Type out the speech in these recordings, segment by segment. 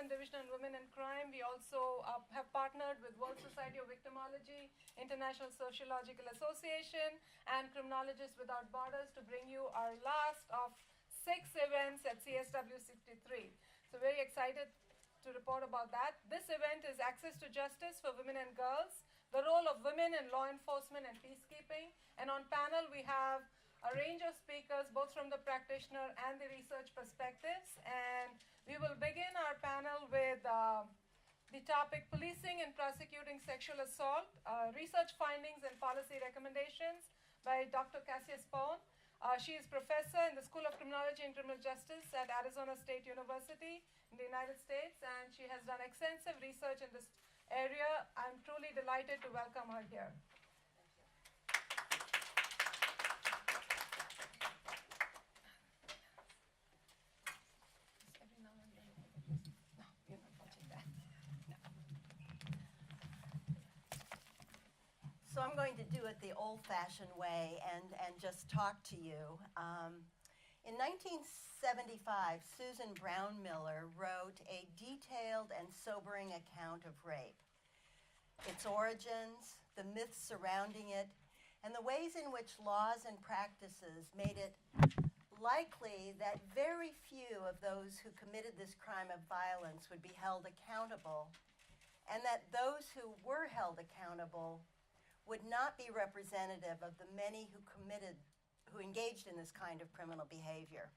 Department, Division on Women and Crime, we also have partnered with World Society of Victimology, International Sociological Association, and Criminologists Without Borders to bring you our last of 6 events at CSW63. So very excited to report about that. This event is Access to Justice for Women and Girls, the role of women in law enforcement and peacekeeping. And on panel, we have a range of speakers, both from the practitioner and the research perspectives. And we will begin our panel with the topic Policing and Prosecuting Sexual Assault, Research Findings and Policy Recommendations by Dr. Cassia Spohn. She is professor in the School of Criminology and Criminal Justice at Arizona State University in the United States, and she has done extensive research in this area. I'm truly delighted to welcome her here. So I'm going to do it the old-fashioned way and just talk to you. In 1975, Susan Brown Miller wrote a detailed and sobering account of rape, its origins, the myths surrounding it, and the ways in which laws and practices made it likely that very few of those who committed this crime of violence would be held accountable, and that those who were held accountable would not be representative of the many who engaged in this kind of criminal behavior.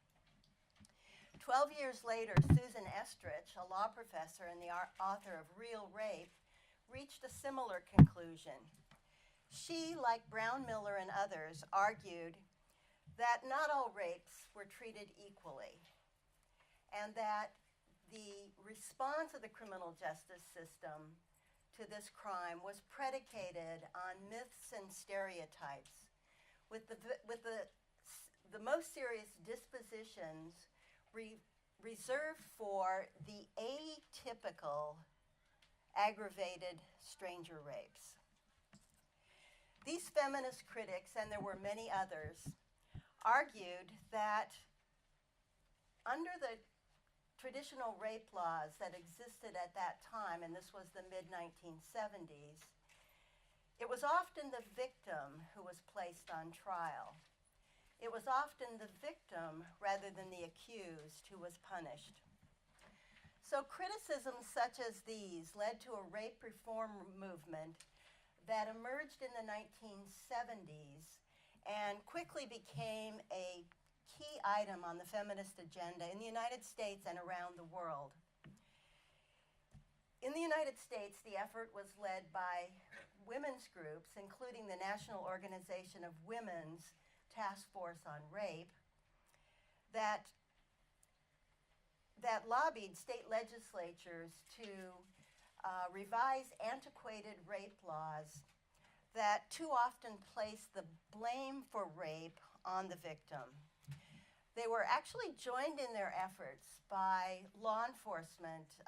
12 years later, Susan Estrich, a law professor and the author of Real Rape, reached a similar conclusion. She, like Brown Miller and others, argued that not all rapes were treated equally, and that the response of the criminal justice system to this crime was predicated on myths and stereotypes, with the most serious dispositions reserved for the atypical aggravated stranger rapes. These feminist critics, and there were many others, argued that under the traditional rape laws that existed at that time, and this was the mid-1970s, it was often the victim who was placed on trial. It was often the victim rather than the accused who was punished. So criticisms such as these led to a rape reform movement that emerged in the 1970s and quickly became a key item on the feminist agenda in the United States and around the world. In the United States, the effort was led by women's groups, including the National Organization of Women's Task Force on Rape, that lobbied state legislatures to revise antiquated rape laws that too often place the blame for rape on the victim. They were actually joined in their efforts by law enforcement,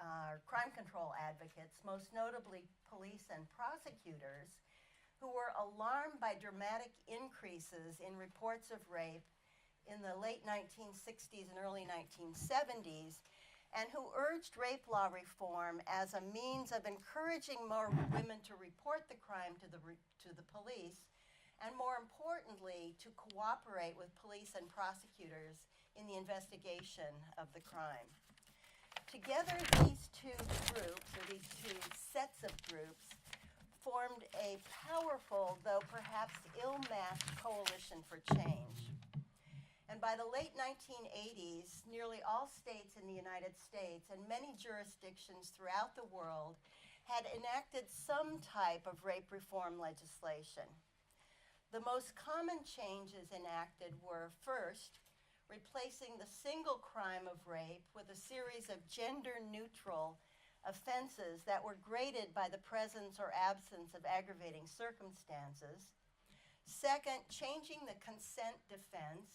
crime control advocates, most notably police and prosecutors, who were alarmed by dramatic increases in reports of rape in the late 1960s and early 1970s, and who urged rape law reform as a means of encouraging more women to report the crime to the police, and more importantly, to cooperate with police and prosecutors in the investigation of the crime. Together, these two groups, or these two sets of groups, formed a powerful, though perhaps ill-matched coalition for change. And by the late 1980s, nearly all states in the United States and many jurisdictions throughout the world had enacted some type of rape reform legislation. The most common changes enacted were, first, replacing the single crime of rape with a series of gender-neutral offenses that were graded by the presence or absence of aggravating circumstances. Second, changing the consent defense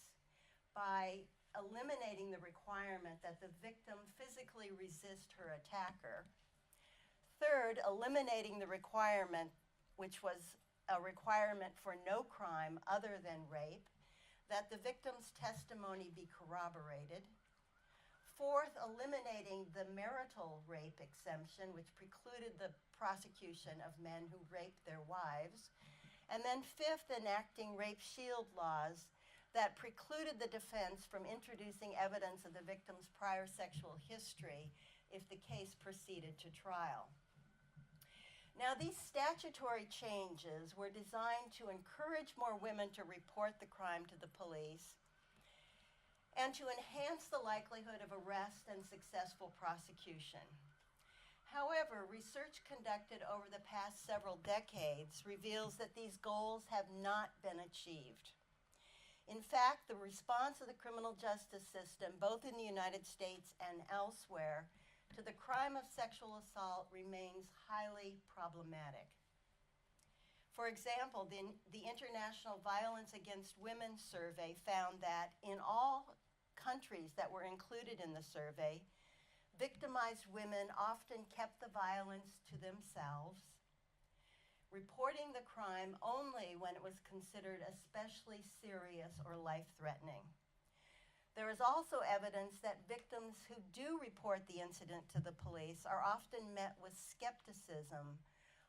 by eliminating the requirement that the victim physically resist her attacker. Third, eliminating the requirement, which was a requirement for no crime other than rape, that the victim's testimony be corroborated. Fourth, eliminating the marital rape exemption, which precluded the prosecution of men who raped their wives. And then fifth, enacting rape shield laws that precluded the defense from introducing evidence of the victim's prior sexual history if the case proceeded to trial. Now, these statutory changes were designed to encourage more women to report the crime to the police and to enhance the likelihood of arrest and successful prosecution. However, research conducted over the past several decades reveals that these goals have not been achieved. In fact, the response of the criminal justice system, both in the United States and elsewhere, to the crime of sexual assault remains highly problematic. For example, the International Violence Against Women survey found that in all countries that were included in the survey, victimized women often kept the violence to themselves, reporting the crime only when it was considered especially serious or life-threatening. There is also evidence that victims who do report the incident to the police are often met with skepticism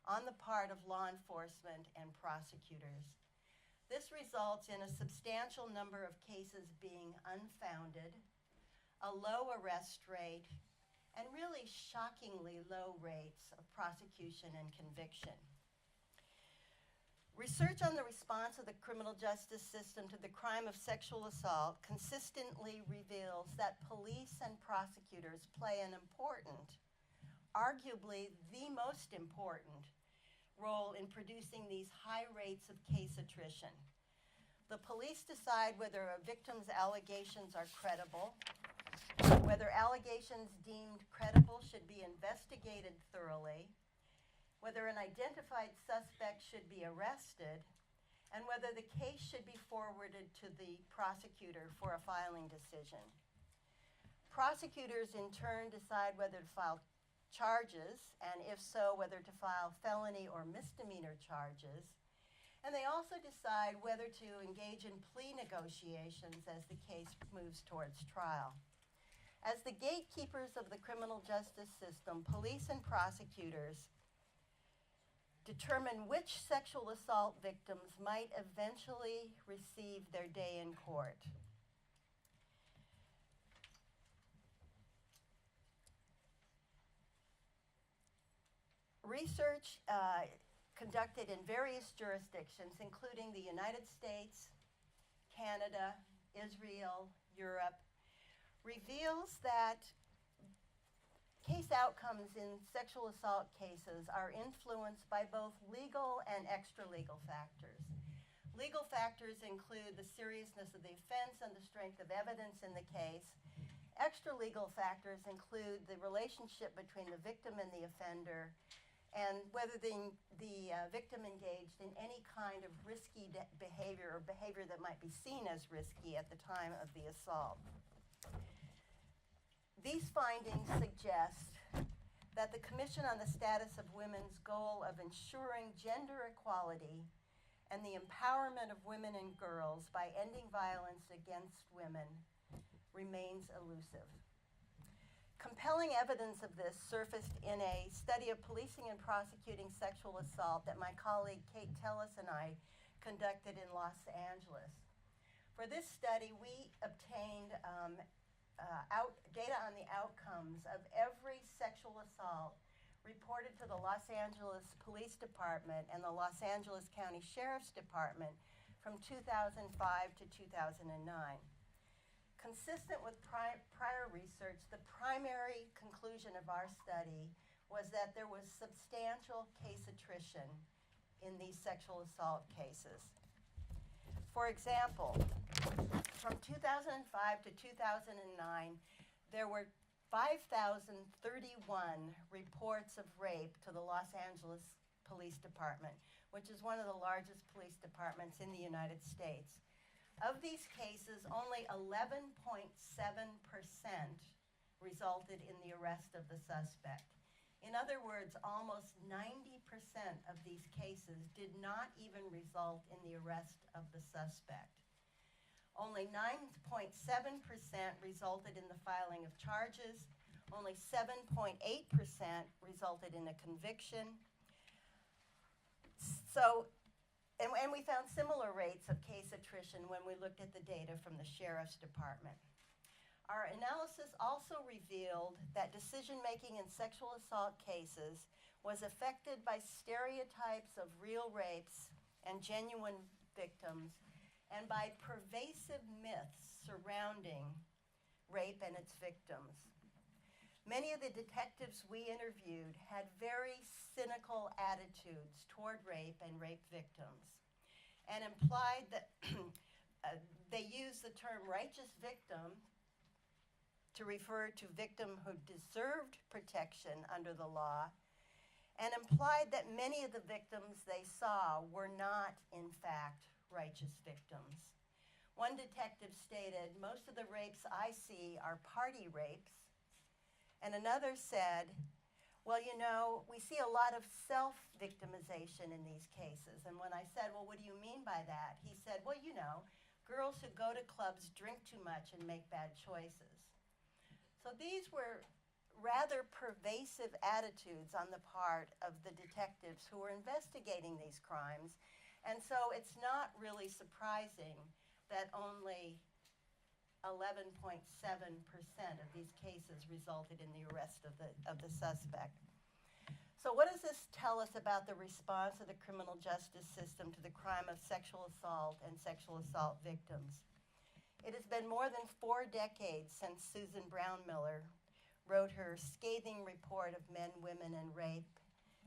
on the part of law enforcement and prosecutors. This results in a substantial number of cases being unfounded, a low arrest rate, and really shockingly low rates of prosecution and conviction. Research on the response of the criminal justice system to the crime of sexual assault consistently reveals that police and prosecutors play an important, arguably the most important, role in producing these high rates of case attrition. The police decide whether a victim's allegations are credible, whether allegations deemed credible should be investigated thoroughly, whether an identified suspect should be arrested, and whether the case should be forwarded to the prosecutor for a filing decision. Prosecutors in turn decide whether to file charges, and if so, whether to file felony or misdemeanor charges. And they also decide whether to engage in plea negotiations as the case moves towards trial. As the gatekeepers of the criminal justice system, police and prosecutors determine which sexual assault victims might eventually receive their day in court. Research conducted in various jurisdictions, including the United States, Canada, Israel, Europe, reveals that case outcomes in sexual assault cases are influenced by both legal and extra-legal factors. Legal factors include the seriousness of the offense and the strength of evidence in the case. Extra-legal factors include the relationship between the victim and the offender, and whether the victim engaged in any kind of risky behavior or behavior that might be seen as risky at the time of the assault. These findings suggest that the Commission on the Status of Women's goal of ensuring gender equality and the empowerment of women and girls by ending violence against women remains elusive. Compelling evidence of this surfaced in a study of policing and prosecuting sexual assault that my colleague Kate Tellis and I conducted in Los Angeles. For this study, we obtained data on the outcomes of every sexual assault reported to the Los Angeles Police Department and the Los Angeles County Sheriff's Department from 2005 to 2009. Consistent with prior research, the primary conclusion of our study was that there was substantial case attrition in these sexual assault cases. For example, from 2005 to 2009, there were 5,031 reports of rape to the Los Angeles Police Department, which is one of the largest police departments in the United States. Of these cases, only 11.7% resulted in the arrest of the suspect. In other words, almost 90% of these cases did not even result in the arrest of the suspect. Only 9.7% resulted in the filing of charges. Only 7.8% resulted in a conviction. So, and we found similar rates of case attrition when we looked at the data from the Sheriff's Department. Our analysis also revealed that decision-making in sexual assault cases was affected by stereotypes of real rapes and genuine victims, and by pervasive myths surrounding rape and its victims. Many of the detectives we interviewed had very cynical attitudes toward rape and rape victims, and implied that they used the term righteous victim to refer to victim who deserved protection under the law, and implied that many of the victims they saw were not, in fact, righteous victims. One detective stated, "Most of the rapes I see are party rapes." And another said, "Well, you know, we see a lot of self-victimization in these cases." And when I said, "Well, what do you mean by that?" he said, "Well, you know, girls who go to clubs drink too much and make bad choices." So these were rather pervasive attitudes on the part of the detectives who were investigating these crimes. And so it's not really surprising that only 11.7% of these cases resulted in the arrest of the suspect. So what does this tell us about the response of the criminal justice system to the crime of sexual assault and sexual assault victims? It has been more than 4 decades since Susan Brown Miller wrote her scathing report of men, women, and rape,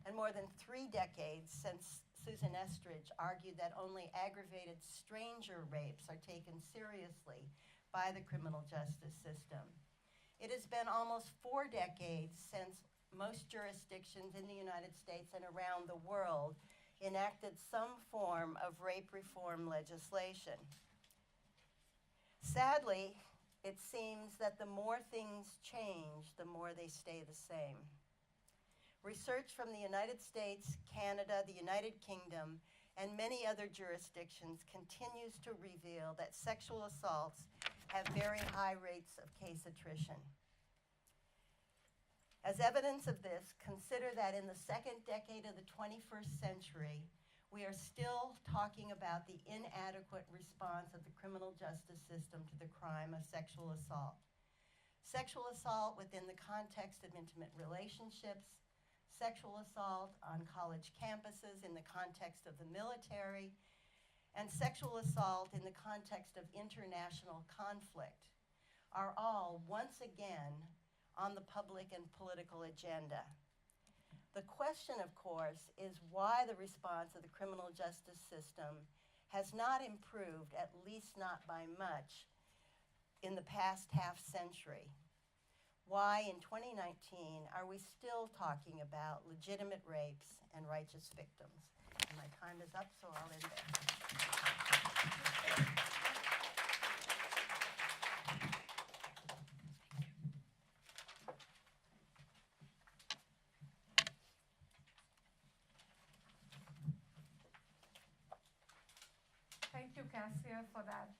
and more than 3 decades since Susan Estridge argued that only aggravated stranger rapes are taken seriously by the criminal justice system. It has been almost 4 decades since most jurisdictions in the United States and around the world enacted some form of rape reform legislation. Sadly, it seems that the more things change, the more they stay the same. Research from the United States, Canada, the United Kingdom, and many other jurisdictions continues to reveal that sexual assaults have very high rates of case attrition. As evidence of this, consider that in the second decade of the 21st century, we are still talking about the inadequate response of the criminal justice system to the crime of sexual assault. Sexual assault within the context of intimate relationships, sexual assault on college campuses in the context of the military, and sexual assault in the context of international conflict are all once again on the public and political agenda. The question, of course, is why the response of the criminal justice system has not improved, at least not by much, in the past half century. Why, in 2019, are we still talking about legitimate rapes and righteous victims? And my time is up, so I'll end there. Thank you, Cassia, for that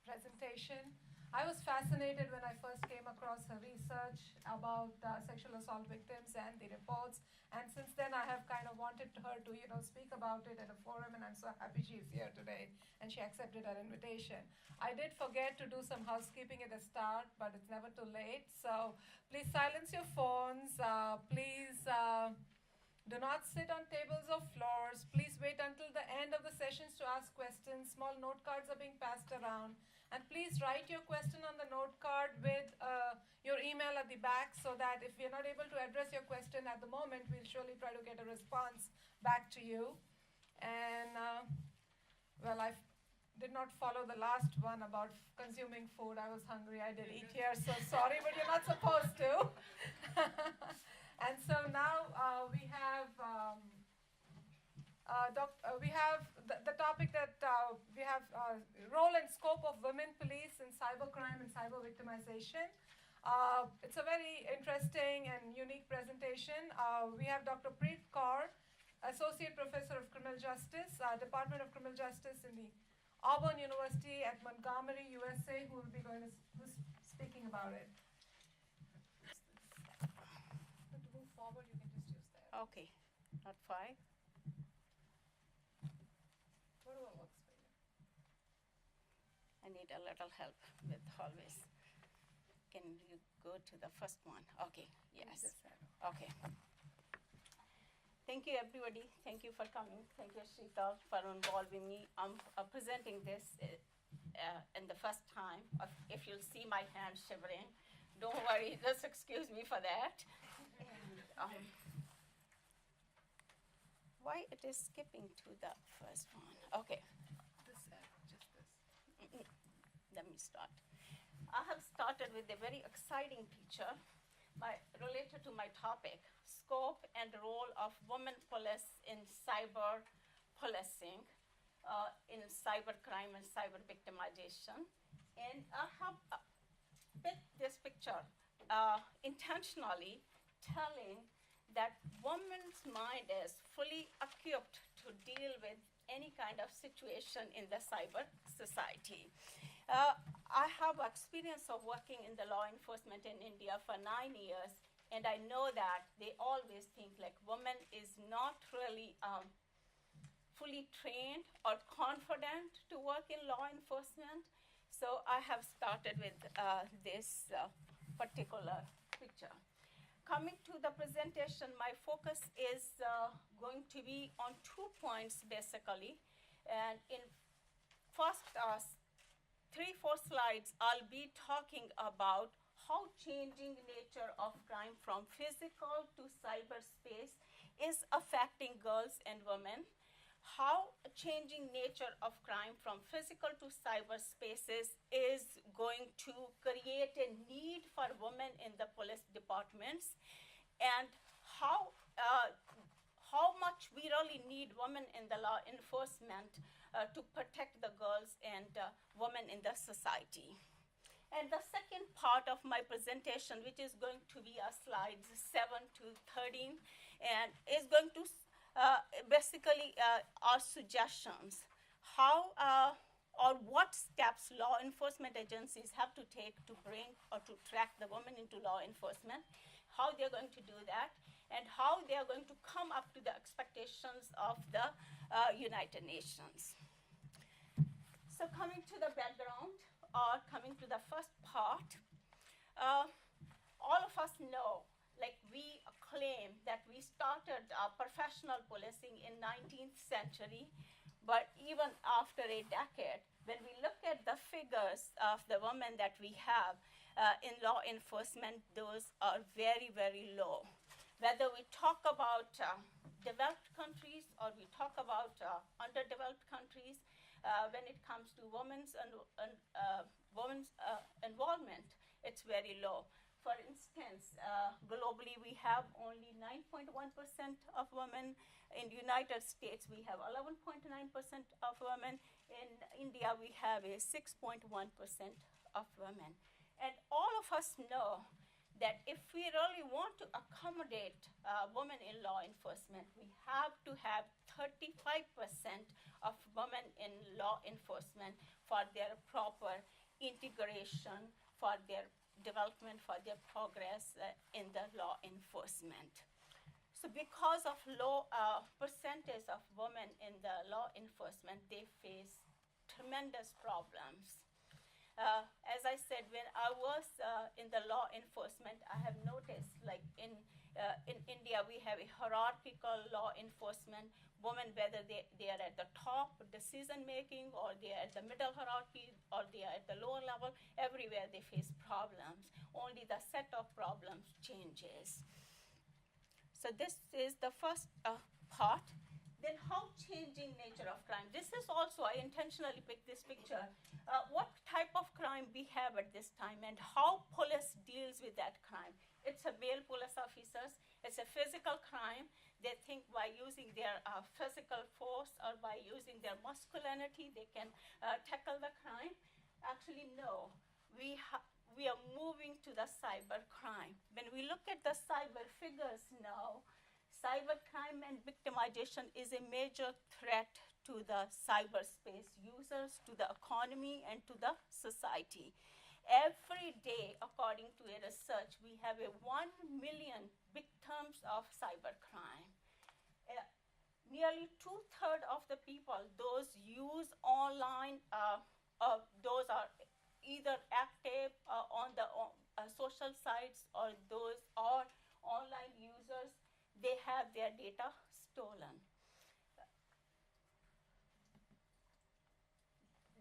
presentation. I was fascinated when I first came across her research about sexual assault victims and the reports. And since then, I have kind of wanted her to, speak about it at a forum, and I'm so happy she's here today, and she accepted our invitation. I did forget to do some housekeeping at the start, but it's never too late. So please silence your phones. Please do not sit on tables or floors. Please wait until the end of the sessions to ask questions. Small note cards are being passed around. And please write your question on the note card with your email at the back, so that if we're not able to address your question at the moment, we'll surely try to get a response back to you. And, well, I did not follow the last one about consuming food. I was hungry. I did eat here, so sorry, but you're not supposed to. And so now we have the topic that we have role and scope of women police in cybercrime and cyber victimization. It's a very interesting and unique presentation. We have Dr. Prit, Kaur, Associate Professor of Criminal Justice, Department of Criminal Justice in the Auburn University at Montgomery, USA, who will be who's speaking about it. To move forward, you can just use that. Okay, not 5. Whatever works for you. I need a little help with always. Can you go to the first one? Okay, yes. Just that. Okay. Thank you, everybody. Thank you for coming. Thank you, Sheetal, for involving me. I'm presenting this in the first time. If you'll see my hand shivering, don't worry, just excuse me for that. And, why it is skipping to the first one? Okay. Just this. Let me start. I have started with a very exciting picture related to my topic, scope and role of women police in cyber policing, in cybercrime and cyber victimization. And I have picked this picture intentionally, telling that woman's mind is fully equipped to deal with any kind of situation in the cyber society. I have experience of working in the law enforcement in India for 9 years, and I know that they always think like woman is not really fully trained or confident to work in law enforcement. So I have started with this particular picture. Coming to the presentation, my focus is going to be on 2 points basically. And in first 3-4 slides, I'll be talking about how changing nature of crime from physical to cyberspace is affecting girls and women, how changing nature of crime from physical to cyberspaces is going to create a need for women in the police departments, and how much we really need women in the law enforcement to protect the girls and women in the society. And the second part of my presentation, which is going to be slides 7 to 13, and is going to basically our suggestions, how or what steps law enforcement agencies have to take to bring or to track the women into law enforcement, how they're going to do that, and how they are going to come up to the expectations of the United Nations. So coming to the background, or coming to the first part, all of us know, like we claim that we started professional policing in 19th century, but even after a decade, when we look at the figures of the women that we have in law enforcement, those are very, very low. Whether we talk about developed countries or we talk about underdeveloped countries, when it comes to women's involvement, it's very low. For instance, globally we have only 9.1% of women. In the United States, we have 11.9% of women. In India, we have a 6.1% of women. And all of us know that if we really want to accommodate women in law enforcement, we have to have 35% of women in law enforcement for their proper integration, for their development, for their progress in the law enforcement. So because of low percentage of women in the law enforcement, they face tremendous problems. As I said, when I was in the law enforcement, I have noticed, like in India, we have a hierarchical law enforcement. Women, whether they are at the top decision making, or they are at the middle hierarchy, or they are at the lower level, everywhere they face problems. Only the set of problems changes. So this is the first part. Then how changing nature of crime. This is also, I intentionally picked this picture. What type of crime we have at this time and how police deals with that crime. It's a male police officers. It's a physical crime. They think by using their physical force or by using their masculinity, they can tackle the crime. Actually, no. We are moving to the cyber crime. When we look at the cyber figures now, cybercrime and victimization is a major threat to the cyberspace users, to the economy, and to the society. Every day, according to a research, we have 1 million victims of cybercrime. Nearly 2/3 of the people, those use online, those are either active on the social sites or those are online users, they have their data stolen.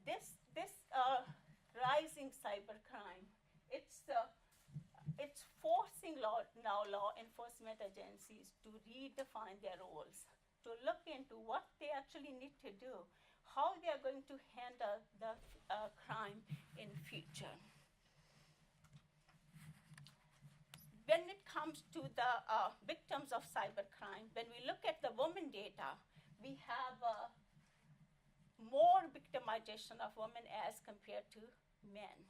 This rising cybercrime, it's forcing law enforcement agencies to redefine their roles, to look into what they actually need to do, how they are going to handle the crime in future. When it comes to the victims of cybercrime, when we look at the women data, we have more victimization of women as compared to men.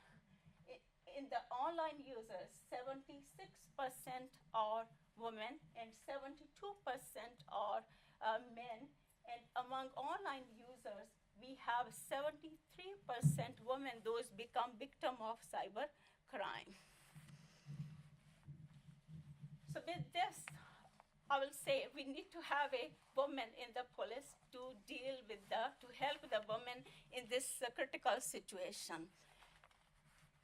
In the online users, 76% are women and 72% are men. And among online users, we have 73% women, those become victim of cybercrime. So with this, I will say we need to have a woman in the police to deal with to help the women in this critical situation.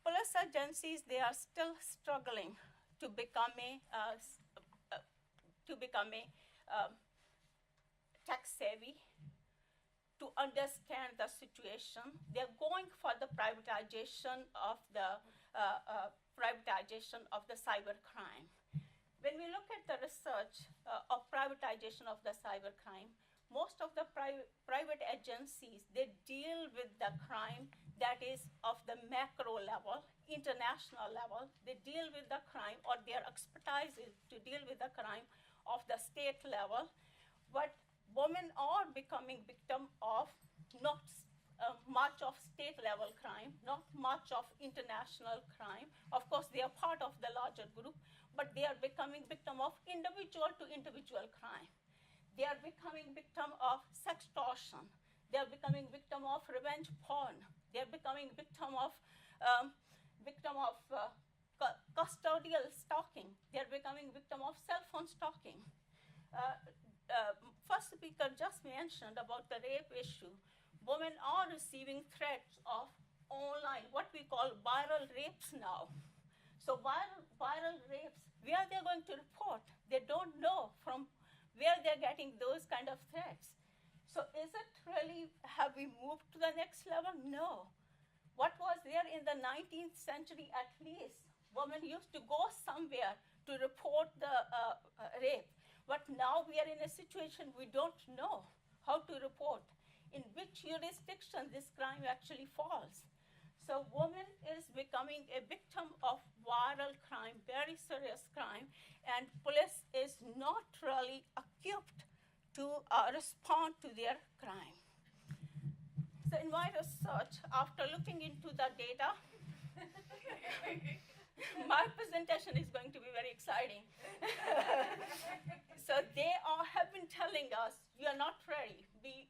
Police agencies, they are still struggling to become a tech savvy, to understand the situation. They're going for the privatization of the cybercrime. When we look at the research of privatization of the cybercrime, most of the private agencies, they deal with the crime that is of the macro level, international level. They deal with the crime, or their expertise is to deal with the crime of the state level. But women are becoming victim of not much of state level crime, not much of international crime. Of course, they are part of the larger group, but they are becoming victim of individual to individual crime. They are becoming victim of sextortion. They are becoming victim of revenge porn. They are becoming victim of custodial stalking. They are becoming victim of cell phone stalking. First speaker just mentioned about the rape issue. Women are receiving threats of online, what we call viral rapes now. So viral rapes, where they're going to report, they don't know from where they're getting those kind of threats. So is it really, have we moved to the next level? No. What was there in the 19th century at least? Women used to go somewhere to report the rape. But now we are in a situation we don't know how to report, in which jurisdiction this crime actually falls. So woman is becoming a victim of viral crime, very serious crime, and police is not really equipped to respond to their crime. So in my research, after looking into the data, my presentation is going to be very exciting. So they have been telling us, you are not ready.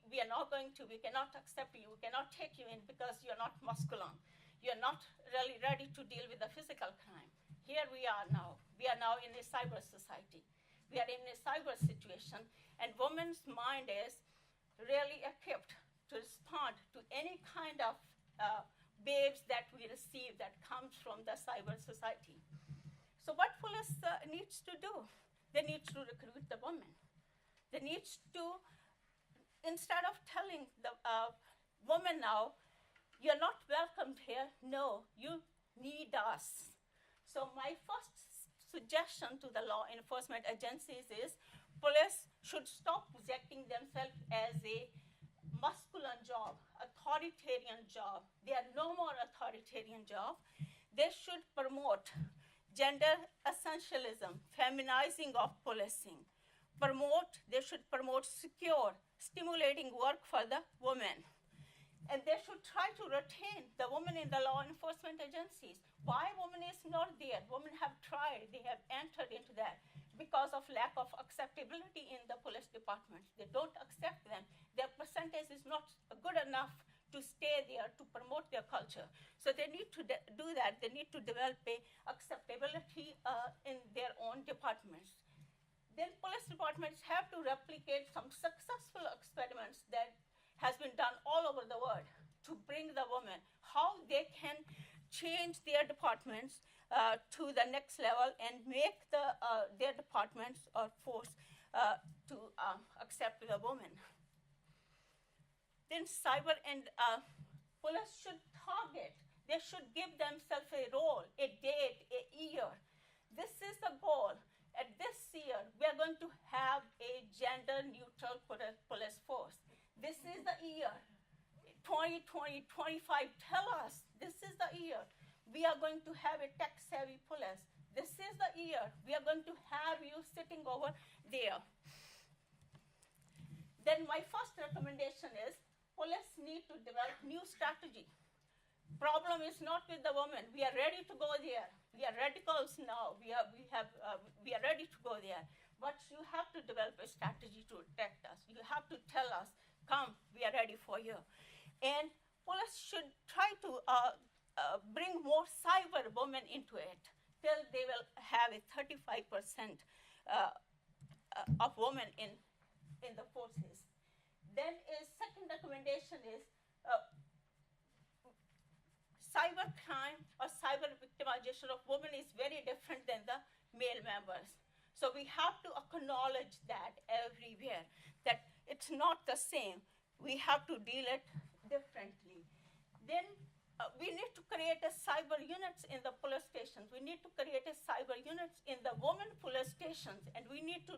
We are not going to, we cannot accept you. We cannot take you in because you're not masculine. You're not really ready to deal with the physical crime. Here we are now. We are now in a cyber society. We are in a cyber situation, and woman's mind is really equipped to respond to any kind of waves that we receive that comes from the cyber society. So what police needs to do? They need to recruit the women. They need to, instead of telling the woman now, you're not welcomed here, no, you need us. So my first suggestion to the law enforcement agencies is police should stop projecting themselves as a masculine job, authoritarian job. They are no more authoritarian job. They should promote gender essentialism, feminizing of policing. They should promote secure, stimulating work for the women. And they should try to retain the women in the law enforcement agencies. Why women is not there? Women have tried, they have entered into that. because of lack of acceptability in the police departments. They don't accept them. Their percentage is not good enough to stay there to promote their culture. So they need to do that. They need to develop a acceptability in their own departments. Then police departments have to replicate some successful experiments that has been done all over the world to bring the women, how they can change their departments to the next level and make their departments or force to accept the women. Then cyber and police should target. They should give themselves a role, a date, a year. This is the goal. At this year, we are going to have a gender-neutral police force. This is the year. 2020, 25, tell us, this is the year. We are going to have a tech-savvy police. This is the year. We are going to have you sitting over there. Then my first recommendation is police need to develop new strategy. Problem is not with the women. We are ready to go there. We are radicals now. We are ready to go there. But you have to develop a strategy to protect us. You have to tell us, come, we are ready for you. And police should try to bring more cyber women into it till they will have a 35% of women in the forces. Then a second recommendation is cyber crime or cyber victimization of women is very different than the male members. So we have to acknowledge that everywhere, that it's not the same. We have to deal it differently. Then we need to create a cyber units in the police stations. We need to create a cyber units in the women police stations, and we need to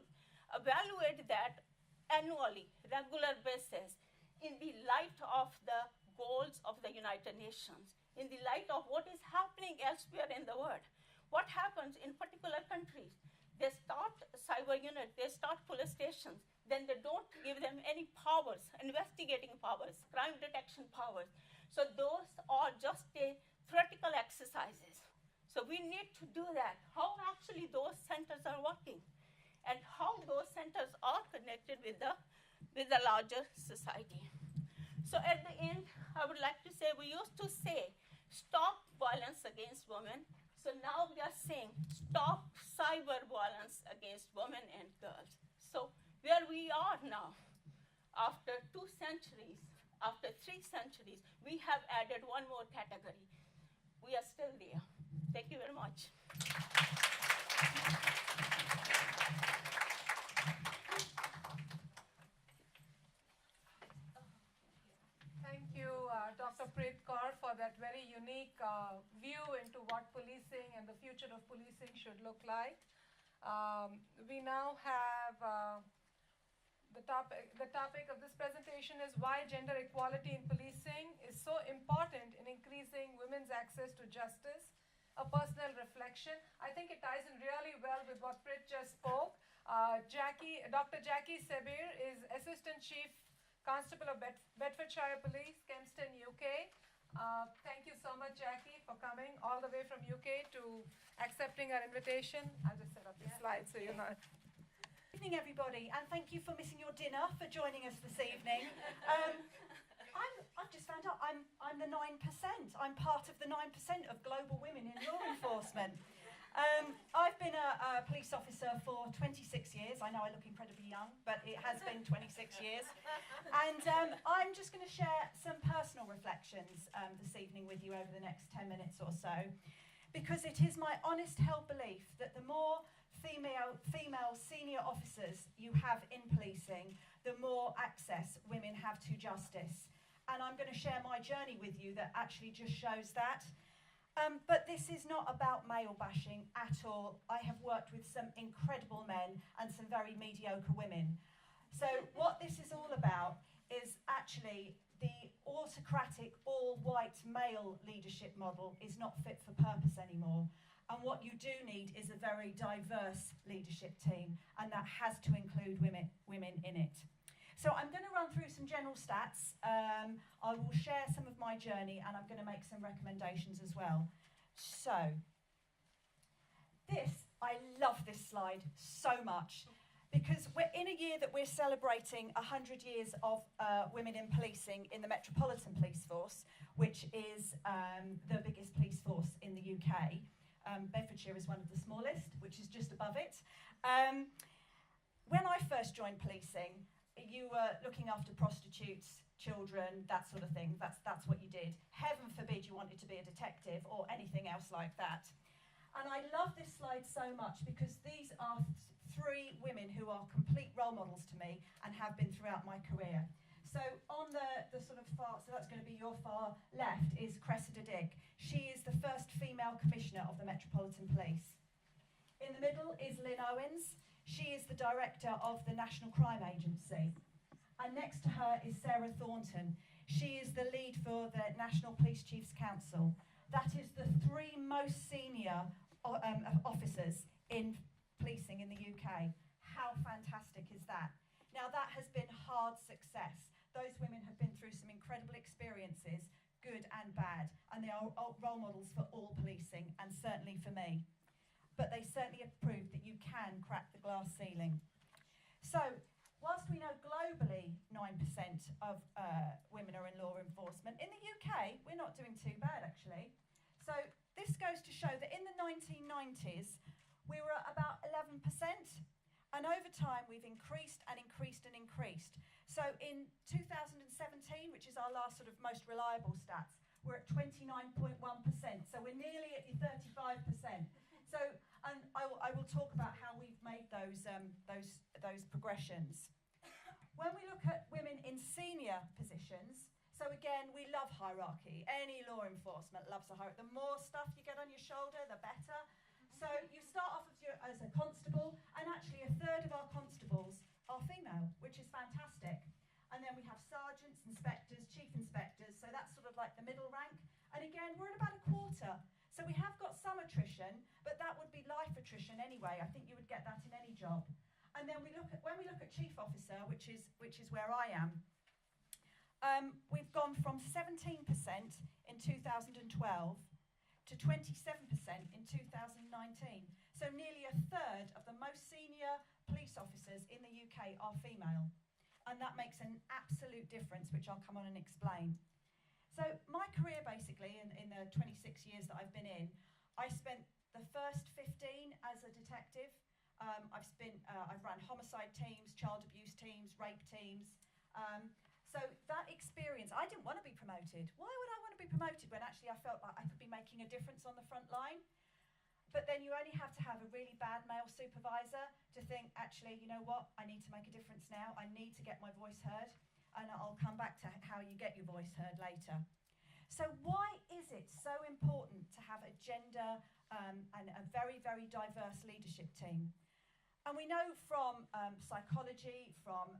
evaluate that annually, regular basis, in the light of the goals of the United Nations, in the light of what is happening elsewhere in the world. What happens in particular countries? They start cyber units, they start police stations, then they don't give them any powers, investigating powers, crime detection powers. So those are just theoretical exercises. So we need to do that. How actually those centers are working, and how those centers are connected with the larger society. So at the end, I would like to say, we used to say, stop violence against women. So now we are saying, stop cyber violence against women and girls. So where we are now, after 2 centuries, after 3 centuries, we have added one more category. We are still there. Thank you very much. Thank you, Dr. Prit, Kaur, for that very unique view into what policing and the future of policing should look like. We now have the topic of this presentation is why gender equality in policing is so important in increasing women's access to justice, a personal reflection. I think it ties in really well with what Prit just spoke. Dr. Jackie Sebire is Assistant Chief Constable of Bedfordshire Police, Kempston, UK. Thank you so much, Jackie, for coming all the way from UK to accepting our invitation. I'll just set up the slides so you're not... Good evening, everybody, and thank you for missing your dinner, for joining us this evening. I've just found out I'm the 9%. I'm part of the 9% of global women in law enforcement. I've been a police officer for 26 years. I know I look incredibly young, but it has been 26 years. And I'm just going to share some personal reflections this evening with you over the next 10 minutes or so, because it is my honest held belief that the more female senior officers you have in policing, the more access women have to justice. And I'm going to share my journey with you that actually just shows that. But this is not about male bashing at all. I have worked with some incredible men and some very mediocre women. So what this is all about is actually the autocratic, all-white male leadership model is not fit for purpose anymore. And what you do need is a very diverse leadership team, and that has to include women in it. So I'm going to run through some general stats. I will share some of my journey, and I'm going to make some recommendations as well. So this I love this slide so much because we're in a year that we're celebrating 100 years of women in policing in the Metropolitan Police Force, which is the biggest police force in the UK. Bedfordshire is one of the smallest, which is just above it. When I first joined policing, you were looking after prostitutes, children, that sort of thing. That's what you did. Heaven forbid you wanted to be a detective or anything else like that. And I love this slide so much because these are three women who are complete role models to me and have been throughout my career. So on the sort of far, so that's going to be your far left, is Cressida Dick. She is the first female commissioner of the Metropolitan Police. In the middle is Lynn Owens. She is the director of the National Crime Agency. And next to her is Sarah Thornton. She is the lead for the National Police Chiefs Council. That is the three most senior officers in policing in the UK. How fantastic is that? Now that has been hard success. Those women have been through some incredible experiences, good and bad, and they are role models for all policing, and certainly for me. But they certainly have proved that you can crack the glass ceiling. So, whilst we know globally 9% of women are in law enforcement, in the UK, we're not doing too bad, actually. So, this goes to show that in the 1990s, we were at about 11%, and over time, we've increased and increased and increased. So, in 2017, which is our last sort of most reliable stats, we're at 29.1%, so we're nearly at your 35%. So, and I will talk about how we've made those progressions. When we look at women in senior positions, so again, we love hierarchy. Any law enforcement loves a hierarchy. The more stuff you get on your shoulder, the better. So you start off as a constable, and actually a third of our constables are female, which is fantastic. And then we have sergeants, inspectors, chief inspectors, so that's sort of like the middle rank. And again, we're at about a quarter. So we have got some attrition, but that would be life attrition anyway. I think you would get that in any job. And then when we look at chief officer, which is where I am, we've gone from 17% in 2012 to 27% in 2019. So nearly a third of the most senior police officers in the UK are female. And that makes an absolute difference, which I'll come on and explain. So my career basically, in the 26 years that I've been in, I spent the first 15 as a detective. I've run homicide teams, child abuse teams, rape teams. So that experience, I didn't want to be promoted. Why would I want to be promoted when actually I felt like I could be making a difference on the front line? But then you only have to have a really bad male supervisor to think, actually, you know what, I need to make a difference now. I need to get my voice heard. And I'll come back to how you get your voice heard later. So why is it so important to have a gender and a very, very diverse leadership team? And we know from psychology, from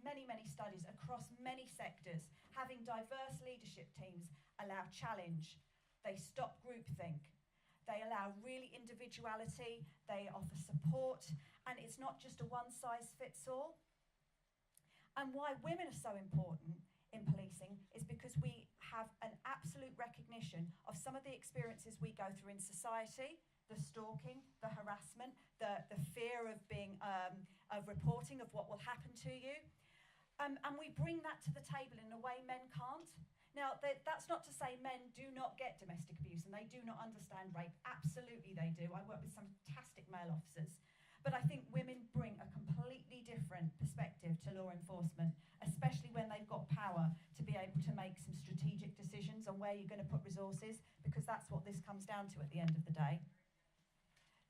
many studies across many sectors, having diverse leadership teams allow challenge. They stop groupthink. They allow really individuality. They offer support. And it's not just a one-size-fits-all. And why women are so important in policing is because we have an absolute recognition of some of the experiences we go through in society, the stalking, the harassment, the fear of being, of reporting of what will happen to you. And we bring that to the table in a way men can't. Now, that's not to say men do not get domestic abuse and they do not understand rape. Absolutely they do. I work with some fantastic male officers. But I think women bring a completely different perspective to law enforcement, especially when they've got power to be able to make some strategic decisions on where you're going to put resources, because that's what this comes down to at the end of the day.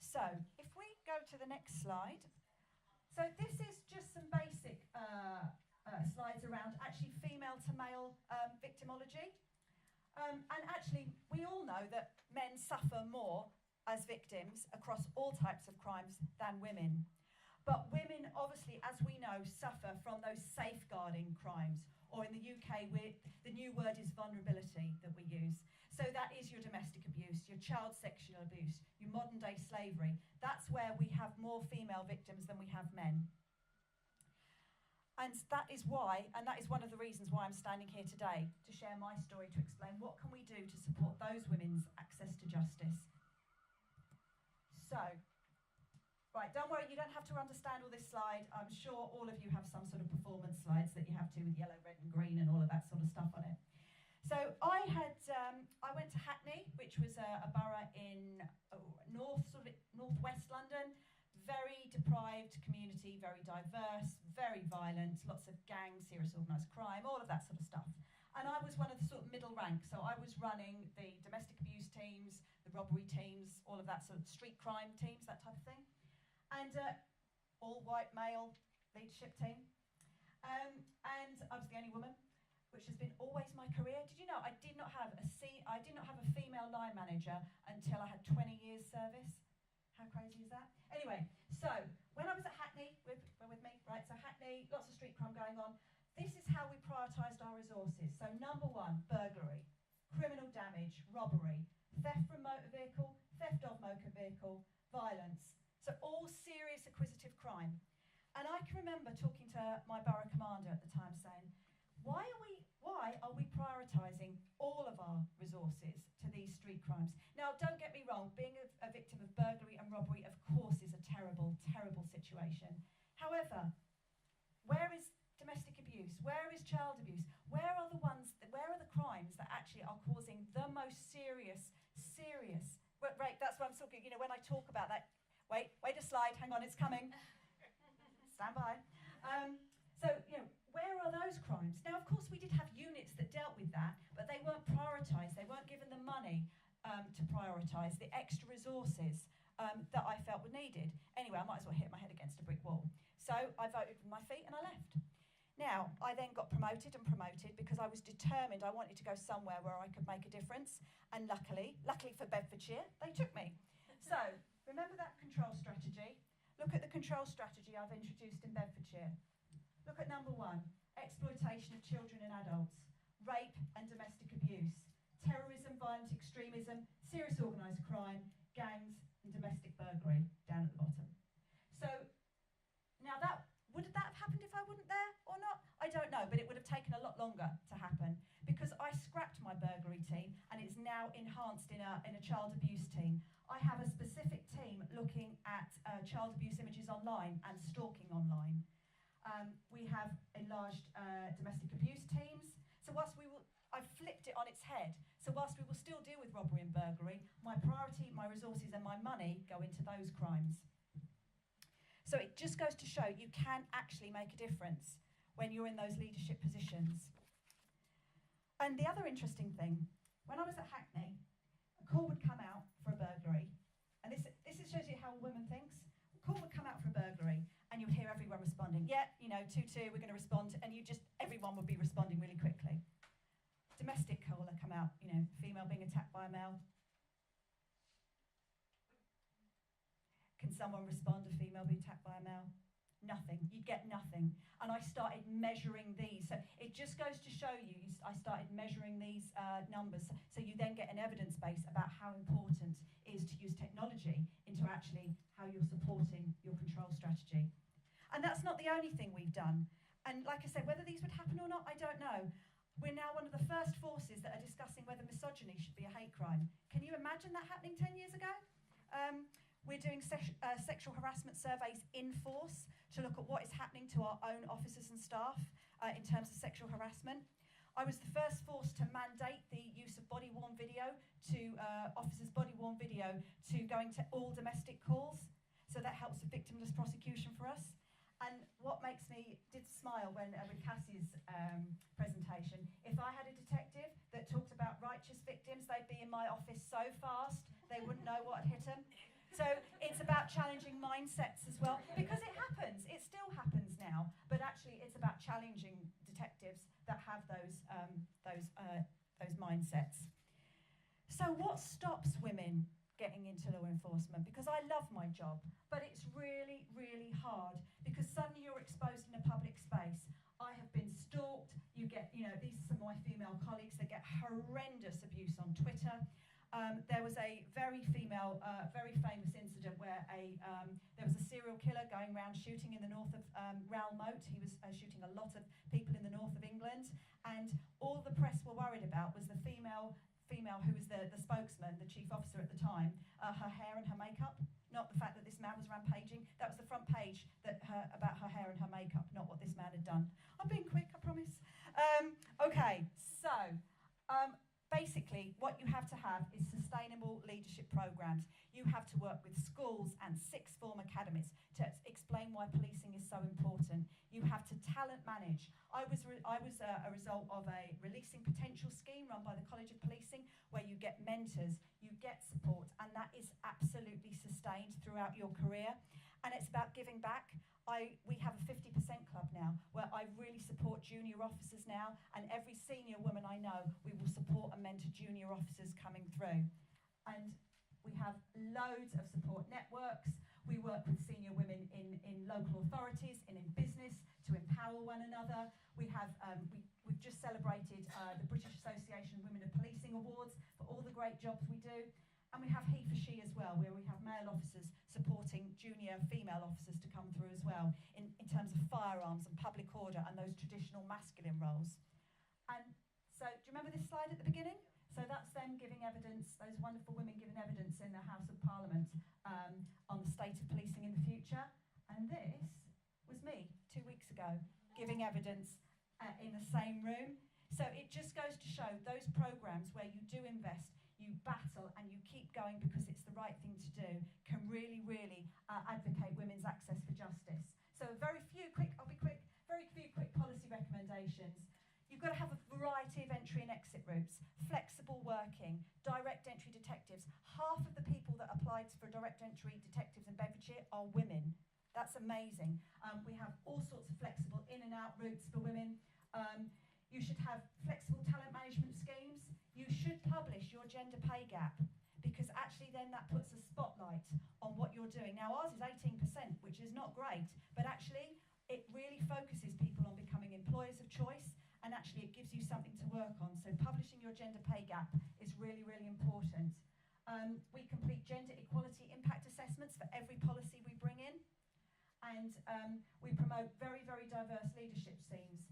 So, if we go to the next slide. So this is just some basic slides around actually female to male victimology. And actually, we all know that men suffer more as victims across all types of crimes than women. But women, obviously, as we know, suffer from those safeguarding crimes, or in the UK, the new word is vulnerability that we use. So that is your domestic abuse, your child sexual abuse, your modern day slavery. That's where we have more female victims than we have men. And that is why, and that is one of the reasons why I'm standing here today, to share my story, to explain what can we do to support those women's access to justice. So, Right, don't worry, you don't have to understand all this slide. I'm sure all of you have some sort of performance slides that you have to with yellow, red and green and all of that sort of stuff on it. So I went to Hackney, which was a borough in northwest London, very deprived community, very diverse, very violent, lots of gangs, serious organised crime, all of that sort of stuff. And I was one of the sort of middle rank, so I was running the domestic abuse teams, the robbery teams, all of that sort of street crime teams, that type of thing. And all white male leadership team. And I was the only woman, which has been always my career. Did you know I did not have a female line manager until I had 20 years service? How crazy is that? Anyway, so when I was at Hackney, with me, right? So Hackney, lots of street crime going on. This is how we prioritised our resources. So number one, burglary, criminal damage, robbery, theft from motor vehicle, theft of motor vehicle, violence. So all serious acquisitive crime. And I can remember talking to my borough commander at the time saying, why are we prioritising all of our resources to these street crimes? Now, don't get me wrong, being a victim of burglary and robbery, of course, is a terrible, terrible situation. However, where is domestic abuse? Where is child abuse? Where are the crimes that actually are causing the most serious, right, that's what I'm talking, when I talk about that. Wait a slide, hang on, it's coming. Stand by. So, where are those crimes? Now, of course, we did have units that dealt with that, but they weren't prioritised. They weren't given the money to prioritise the extra resources that I felt were needed. Anyway, I might as well hit my head against a brick wall. So I voted with my feet and I left. Now, I then got promoted because I was determined I wanted to go somewhere where I could make a difference. And luckily for Bedfordshire, they took me. So, remember that control strategy? Look at the control strategy I've introduced in Bedfordshire. Look at number one, exploitation of children and adults, rape and domestic abuse, terrorism, violent extremism, serious organised crime, gangs and domestic burglary down at the bottom. So, now would that have happened if I wasn't there or not? I don't know, but it would have taken a lot longer to happen because I scrapped my burglary team and it's now enhanced in a child abuse team. I have a specific team looking at child abuse images online and stalking online. We have enlarged domestic abuse teams. So I've flipped it on its head. So whilst we will still deal with robbery and burglary, my priority, my resources and my money go into those crimes. So it just goes to show you can actually make a difference when you're in those leadership positions. And the other interesting thing, when I was at Hackney, a call would come out for a burglary. And this shows you how a woman thinks. A call would come out for a burglary and you'd hear everyone responding. Yeah, 2-2, we're going to respond. And everyone would be responding really quickly. Domestic caller come out, female being attacked by a male. Can someone respond, a female be attacked by a male? Nothing. You'd get nothing. And I started measuring these. So it just goes to show you, I started measuring these numbers. So you then get an evidence base about how important it is to use technology into actually how you're supporting your control strategy. And that's not the only thing we've done. And like I said, whether these would happen or not, I don't know. We're now one of the first forces that are discussing whether misogyny should be a hate crime. Can you imagine that happening 10 years ago? We're doing sexual harassment surveys in force to look at what is happening to our own officers and staff in terms of sexual harassment. I was the first force to mandate the use of body-worn video to officers' body-worn video to going to all domestic calls. So that helps with victimless prosecution for us. And what did smile when with Cassia's presentation, if I had a detective that talked about righteous victims, they'd be in my office so fast they wouldn't know what had hit them. So it's about challenging mindsets as well, because it happens, it still happens now, but actually it's about challenging detectives that have those mindsets. So what stops women getting into law enforcement? Because I love my job, but it's really, really hard because suddenly you're exposed in a public space. I have been stalked. You get, these are some of my female colleagues that get horrendous abuse on Twitter. There was a very famous incident where there was a serial killer going around shooting in the north of Ralmote. He was shooting a lot of people in the north of England, and all the press were worried about was the female who was the spokesman, the chief officer at the time, her hair and her makeup. not the fact that this man was rampaging. That was the front page about her hair and her makeup, not what this man had done. I'm being quick, I promise. Okay, so basically what you have to have is sustainable leadership programs. You have to work with schools and sixth form academies to explain why policing is so important. You have to talent manage. I was a result of a releasing potential scheme run by the College of Policing, where you get mentors, you get support, and that is absolutely sustained throughout your career. And it's about giving back. We have a 50% club now, where I really support junior officers now, and every senior woman I know, we will support and mentor junior officers coming through. And we have loads of support networks. We work with senior women in local authorities and in business to empower one another. We have, we've just celebrated the British Association of Women of Policing Awards for all the great jobs we do. And we have he for she as well, where we have male officers supporting junior female officers to come through as well in terms of firearms and public order and those traditional masculine roles. And so, do you remember this slide at the beginning? So that's them giving evidence, those wonderful women giving evidence in the House of Parliament on the state of policing in the future. And this was me 2 weeks ago, giving evidence in the same room. So it just goes to show those programs where you do invest, you battle and you keep going because it's the right thing to do, can really, really advocate women's access for justice. So very few quick policy recommendations. You've got to have a variety of entry and exit routes, flexible working, direct entry detectives. Half of the people that applied for direct entry detectives in Bedfordshire are women. That's amazing. We have all sorts of flexible in and out routes for women. You should have flexible talent management schemes. You should publish your gender pay gap, because actually then that puts a spotlight on what you're doing. Now ours is 18%, which is not great, but actually it really focuses people on becoming employers of choice, and actually it gives you something to work on. So publishing your gender pay gap is really, really important. We complete gender equality impact assessments for every policy we bring in, and we promote very, very diverse leadership teams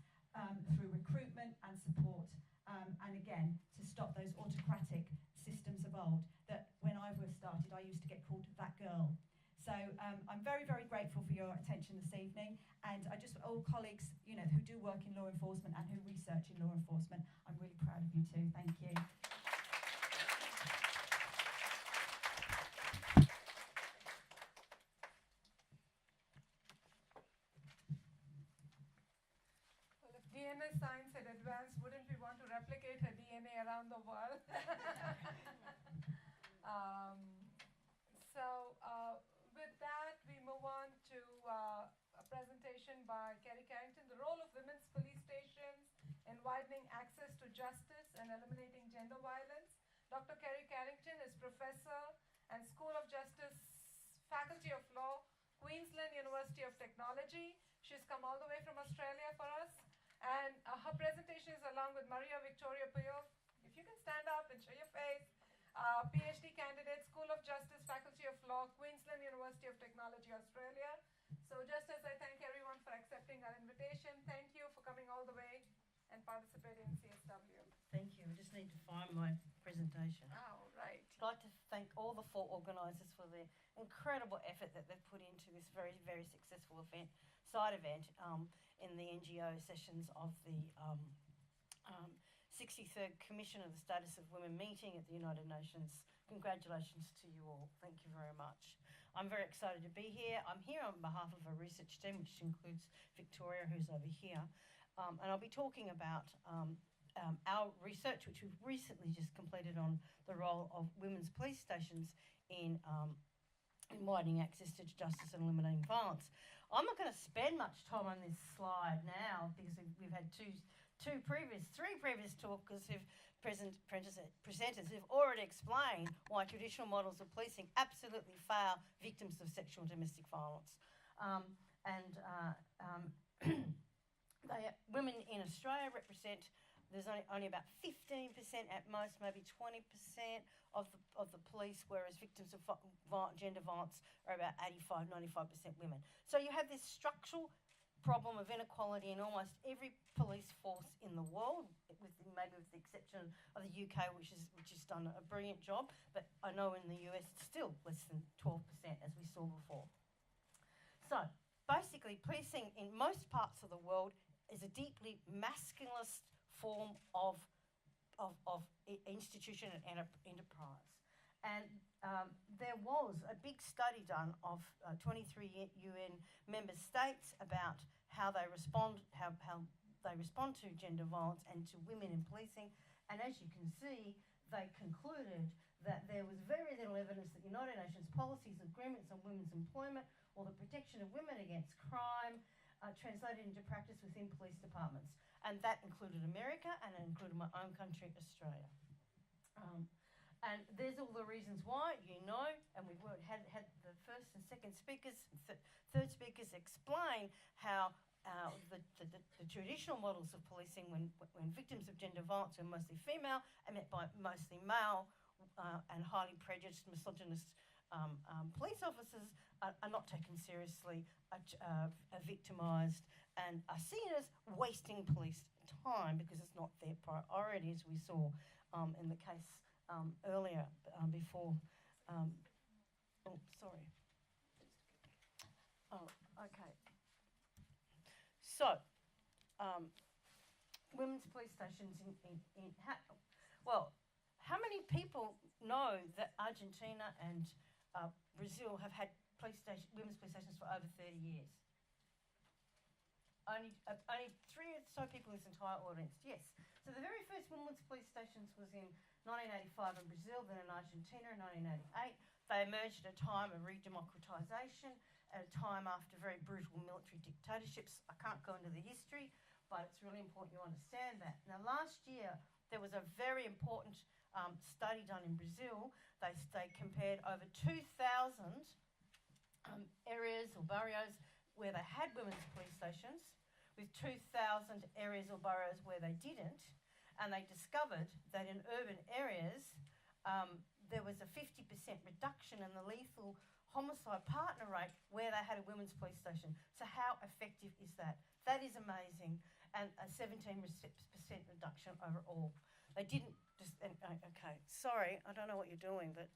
through recruitment and support, and again, to stop those autocratic systems of old that when I first started, I used to get called that girl. So I'm very, very grateful for your attention this evening, and I just, all colleagues, you know, who do work in law enforcement and who research in law enforcement, I'm really proud of you too. Thank you. Well, if DNA science had advanced, wouldn't we want to replicate her DNA around the world? With that, we move on to a presentation by Kerry Carrington, The Role of Women's Police Stations in Widening Access to Justice and Eliminating Gender Violence. Dr. Kerry Carrington is Professor and School of Justice, Faculty of Law, Queensland University of Technology. She's come all the way from Australia for us. And her presentation is along with Maria Victoria Puyol. If you can stand up and show your face. PhD candidate, School of Justice, Faculty of Law, Queensland University of Technology, Australia. So just as I thank everyone for accepting our invitation, thank you for coming all the way and participating in CSW. Thank you. I just need to find my presentation. Oh, right. I'd like to thank all the 4 organisers for their incredible effort that they've put into this very, very successful side event in the NGO sessions of the 63rd Commission of the Status of Women meeting at the United Nations. Congratulations to you all. Thank you very much. I'm very excited to be here. I'm here on behalf of a research team, which includes Victoria, who's over here. And I'll be talking about our research, which we've recently just completed on the role of women's police stations in widening access to justice and eliminating violence. I'm not going to spend much time on this slide now because we've had three previous talkers presenters who've already explained why traditional models of policing absolutely fail victims of sexual and domestic violence. Women in Australia represent, there's only about 15% at most, maybe 20% of the police, whereas victims of gender violence are about 85-95% women. So you have this structural problem of inequality in almost every police force in the world, maybe with the exception of the UK, which has done a brilliant job. But I know in the US it's still less than 12%, as we saw before. So basically, policing in most parts of the world is a deeply masculinist form of institution and enterprise. And there was a big study done of 23 UN member states about how they respond to gender violence and to women in policing. And as you can see, they concluded that there was very little evidence that United Nations policies, agreements on women's employment, or the protection of women against crime translated into practice within police departments. And that included America, and it included my own country, Australia. And there's all the reasons why, you know, and we've had the first and second speakers, third speakers explain how the traditional models of policing, when victims of gender violence are mostly female, are met by mostly male and highly prejudiced, misogynist police officers, are not taken seriously, are victimised, and are seen as wasting police time because it's not their priority, as we saw in the case earlier before. Oh, sorry. Oh, okay. So, women's police stations how many people know that Argentina and Brazil have had women's police stations for over 30 years? Only 3 or so people in this entire audience. Yes. So the very first women's police stations was in 1985 in Brazil, then in Argentina in 1988. They emerged at a time of re-democratisation, at a time after very brutal military dictatorships. I can't go into the history, but it's really important you understand that. Now, last year, there was a very important study done in Brazil. They compared over 2,000 areas or barrios where they had women's police stations with 2,000 areas or boroughs where they didn't, and they discovered that in urban areas there was a 50% reduction in the lethal homicide partner rate where they had a women's police station. So how effective is that? That is amazing, and a 17% reduction overall. They didn't just, okay, sorry, I don't know what you're doing, but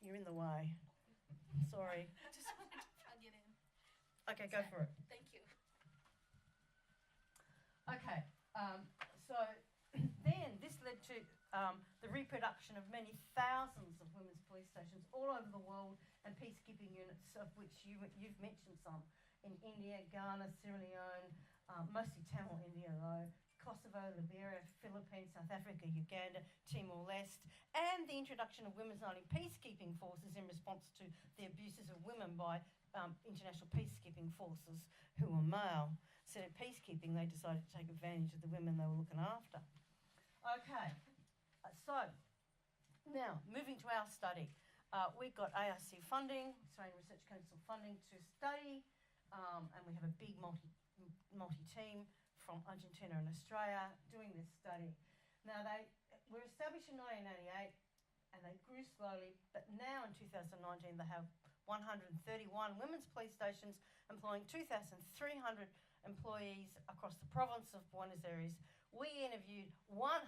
you're in the way. Sorry. I just wanted to plug it in. Okay, go for it. Thank you. Okay, so then this led to the reproduction of many thousands of women's police stations all over the world, and peacekeeping units, of which you've mentioned some, in India, Ghana, Sierra Leone, mostly Tamil India though, Kosovo, Liberia, Philippines, South Africa, Uganda, Timor-Leste, and the introduction of women's-only peacekeeping forces in response to the abuses of women by international peacekeeping forces who were male. Instead of peacekeeping, they decided to take advantage of the women they were looking after. Okay, so now moving to our study. We got ARC funding, Australian Research Council funding to study, and we have a big multi-team from Argentina and Australia doing this study. Now, they were established in 1988 and they grew slowly, but now in 2019 they have 131 women's police stations employing 2,300 employees across the province of Buenos Aires. We interviewed 100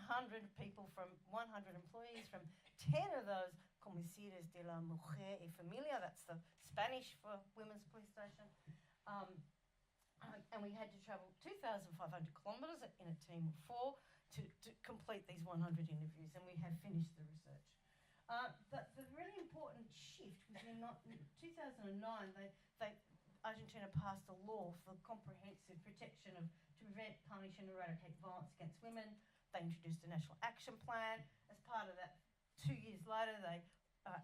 people from 100 employees from 10 of those Comisarios de la Mujer y Familia, that's the Spanish for women's police station. And we had to travel 2,500 kilometres in a team of 4 to complete these 100 interviews, and we have finished the research. But the really important shift was in 2009, Argentina passed a law for comprehensive protection to prevent, punish and eradicate violence against women. They introduced a national action plan. As part of that, 2 years later, they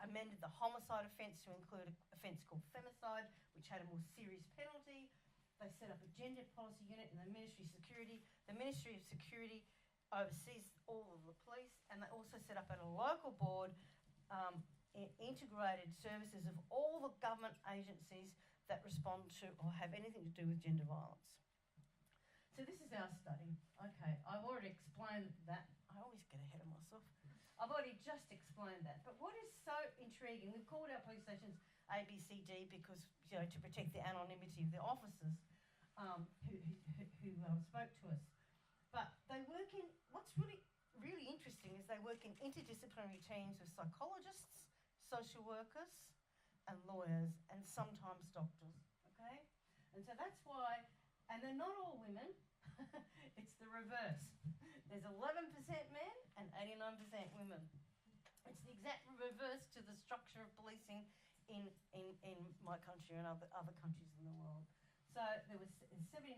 amended the homicide offence to include an offence called femicide, which had a more serious penalty. They set up a gender policy unit in the Ministry of Security. The Ministry of Security oversees all of the police, and they also set up at a local board integrated services of all the government agencies that respond to or have anything to do with gender violence. So this is our study. Okay, I've already explained that. I always get ahead of myself. I've already just explained that. But what is so intriguing, we've called our police stations A, B, C, D, because, to protect the anonymity of the officers who spoke to us. But they work in, what's really interesting is they work in interdisciplinary teams with psychologists, social workers, and lawyers, and sometimes doctors, okay? And so that's why, and they're not all women, it's the reverse. There's 11% men and 89% women. It's the exact reverse to the structure of policing in my country and other countries in the world. So there was 79%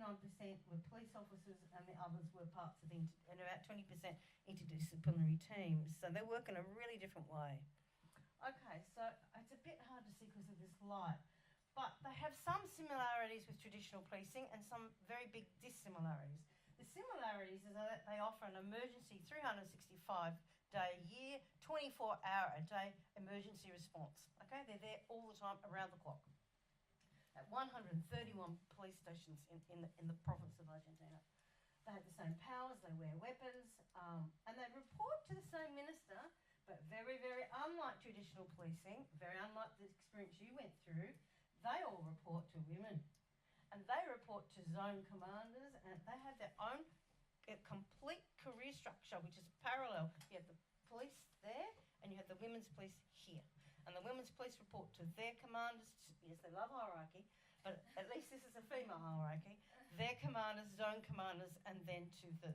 were police officers and the others were parts of and about 20% interdisciplinary teams. So they work in a really different way. Okay, so it's a bit hard to see because of this light, but they have some similarities with traditional policing and some very big dissimilarities. The similarities is that they offer an emergency 365-day-a-year, 24-hour-a-day emergency response. Okay, they're there all the time, around the clock. At 131 police stations in the province of Argentina. They have the same powers, they wear weapons, and they report to the same minister, but very, very unlike traditional policing, very unlike the experience you went through, they all report to women. And they report to zone commanders, and they have their own complete career structure, which is parallel. You have the police there, and you have the women's police here. And the women's police report to their commanders. Yes, they love hierarchy, but at least this is a female hierarchy. Their commanders, zone commanders, and then to the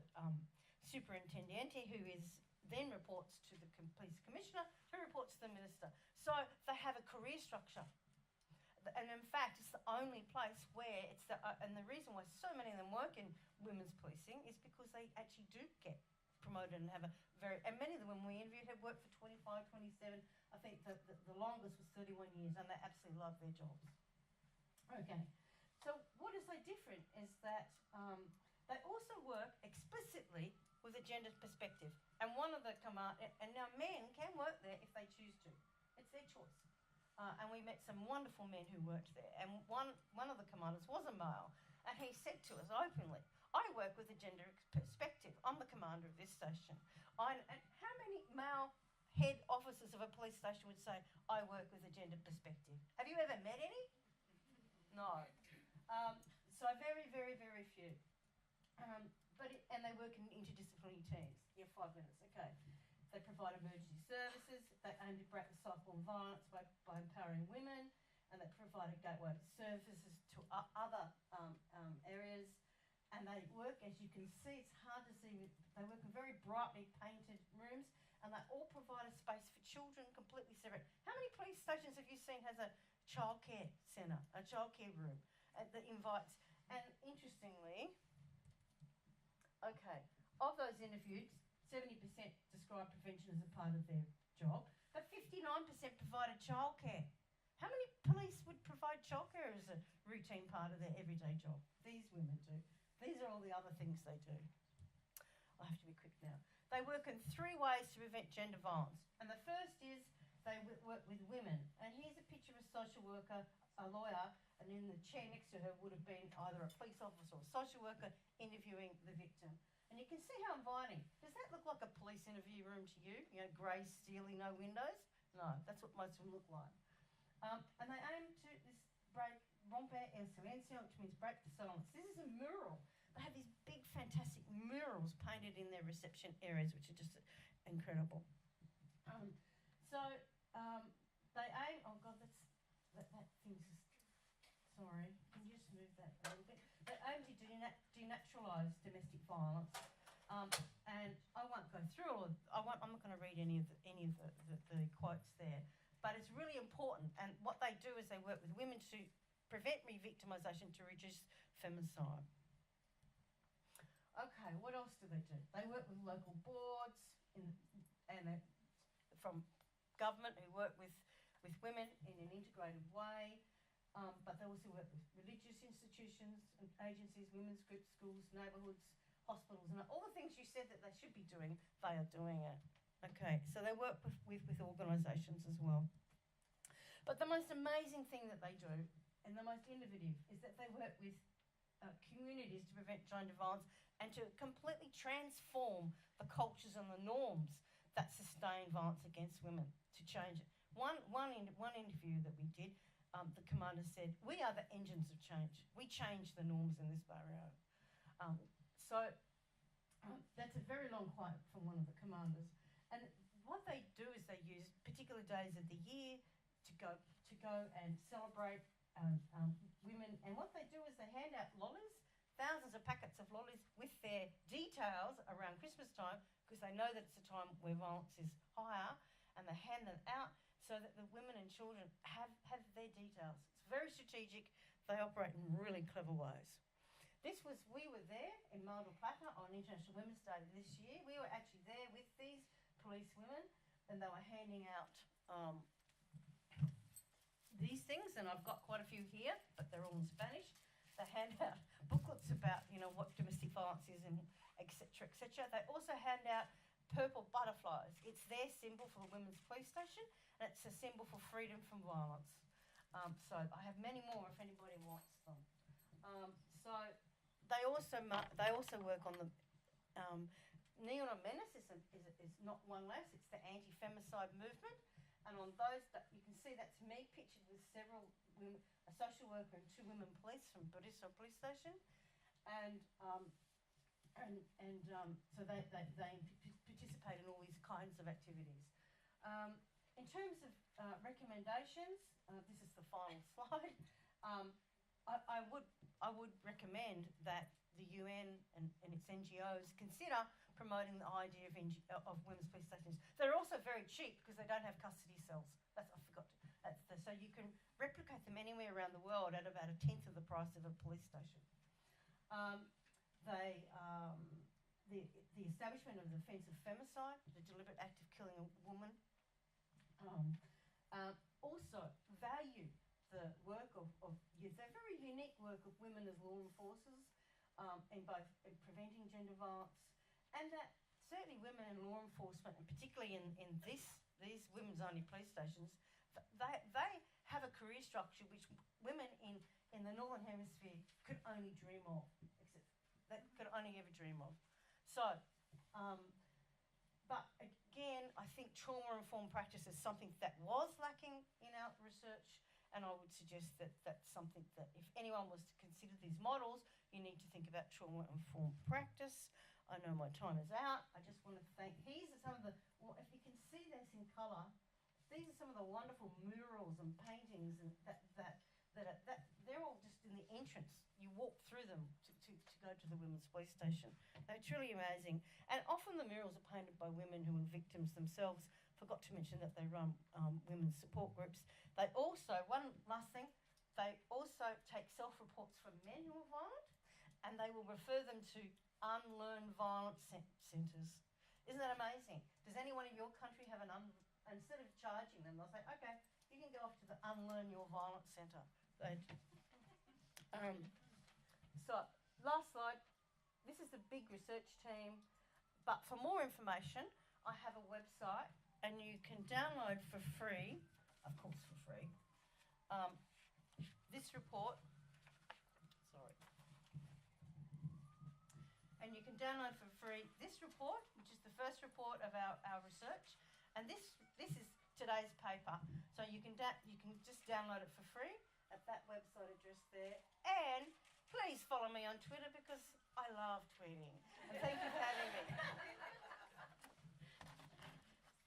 superintendente, who then reports to the police commissioner, who reports to the minister. So they have a career structure. And in fact, it's the only place where and the reason why so many of them work in women's policing is because they actually do get promoted and have and many of them when we interviewed have worked for 25, 27, I think the longest was 31 years, and they absolutely love their jobs. Okay, so what is so different is that they also work explicitly with a gender perspective. And one of the and now men can work there if they choose to. It's their choice. And we met some wonderful men who worked there. And one of the commanders was a male, and he said to us openly, I work with a gender perspective. I'm the commander of this station. And how many male head officers of a police station would say, I work with a gender perspective? Have you ever met any? No. So very, very, very few. And they work in interdisciplinary teams. Yeah, 5 minutes, okay. They provide emergency services. They aim to break the cycle of violence by empowering women, and they provide a gateway services to other areas. And they work, as you can see, it's hard to see, they work in very brightly painted rooms, and they all provide a space for children completely separate. How many police stations have you seen has a childcare centre, a childcare room that invites? And interestingly, okay, of those interviewed, 70% describe prevention as a part of their job, but 59% provided childcare. How many police would provide childcare as a routine part of their everyday job? These women do. These are all the other things they do. I have to be quick now. They work in 3 ways to prevent gender violence. And the first is they work with women. And here's a picture of a social worker, a lawyer, and in the chair next to her would have been either a police officer or a social worker interviewing the victim. And you can see how inviting. Does that look like a police interview room to you? You know, grey, steely, no windows? No, that's what most of them look like. And they aim to romper el silencio, which means break the silence. This is a mural. They have these big, fantastic murals painted in their reception areas, which are just incredible. They aim. Oh God, that thing's just. Sorry, can you just move that a little bit? They aim to denaturalise domestic violence, and I won't go through all. I'm not going to read any of the quotes there, but it's really important. And what they do is they work with women to prevent re-victimisation, to reduce femicide. Okay, what else do? They work with local boards from government who work with women in an integrated way. But they also work with religious institutions and agencies, women's groups, schools, neighbourhoods, hospitals, and all the things you said that they should be doing, they are doing it. Okay, so they work with organisations as well. But the most amazing thing that they do, and the most innovative, is that they work with communities to prevent gender violence and to completely transform the cultures and the norms that sustain violence against women, to change it. One interview that we did, the commander said, "We are the engines of change. We change the norms in this barrio." That's a very long quote from one of the commanders. And what they do is they use particular days of the year to go and celebrate women. And what they do is they hand out lollies, thousands of packets of lollies with their details around Christmas time, because they know that it's a time where violence is higher, and they hand them out so that the women and children have their details. It's very strategic. They operate in really clever ways. We were there in Mar del Plata on International Women's Day this year. We were actually there with these police women, and they were handing out these things, and I've got quite a few here, but they're all in Spanish. They hand out booklets about, what domestic violence is and et cetera, They also hand out purple butterflies. It's their symbol for the women's police station, and it's a symbol for freedom from violence. So I have many more if anybody wants them. So they also work on the Neon Menace is not one less. It's the anti-femicide movement, and on those that you can see, that's me pictured with several women, a social worker and 2 women police from Burisma Police Station, and so they participate in all these kinds of activities. In terms of recommendations, this is the final slide. I would recommend that the UN and its NGOs consider promoting the idea of women's police stations. They're also very cheap because they don't have custody cells. So you can replicate them anywhere around the world at about 1/10 of the price of a police station. The establishment of the offence of femicide, the deliberate act of killing a woman, also value the work of the very unique work of women as law enforcers in both preventing gender violence, and that certainly women in law enforcement, and particularly in these women's only police stations, they have a career structure which women in the Northern Hemisphere could only dream of, could only ever dream of. So, but again, I think trauma-informed practice is something that was lacking in our research, and I would suggest that that's something that if anyone was to consider these models, you need to think about trauma-informed practice. I know my time is out. I just want to thank, these are some of the, if you can see this in colour, these are some of the wonderful murals and paintings and that they're all just in the entrance. You walk through them to go to the women's police station. They're truly amazing. And often the murals are painted by women who are victims themselves. Forgot to mention that they run women's support groups. They also, one last thing, they also take self-reports from men who are violent, and they will refer them to unlearn violence centres. Isn't that amazing? Does anyone in your country have instead of charging them, they'll say, okay, you can go off to the Unlearn Your Violence Centre. So, last slide. This is the big research team, but for more information, I have a website, and you can download for free, of course for free, this report. Sorry. And you can download for free this report, which is the first report of our research, and this is today's paper. So you can just download it for free at that website address there. And please follow me on Twitter because I love tweeting. And thank you for having me.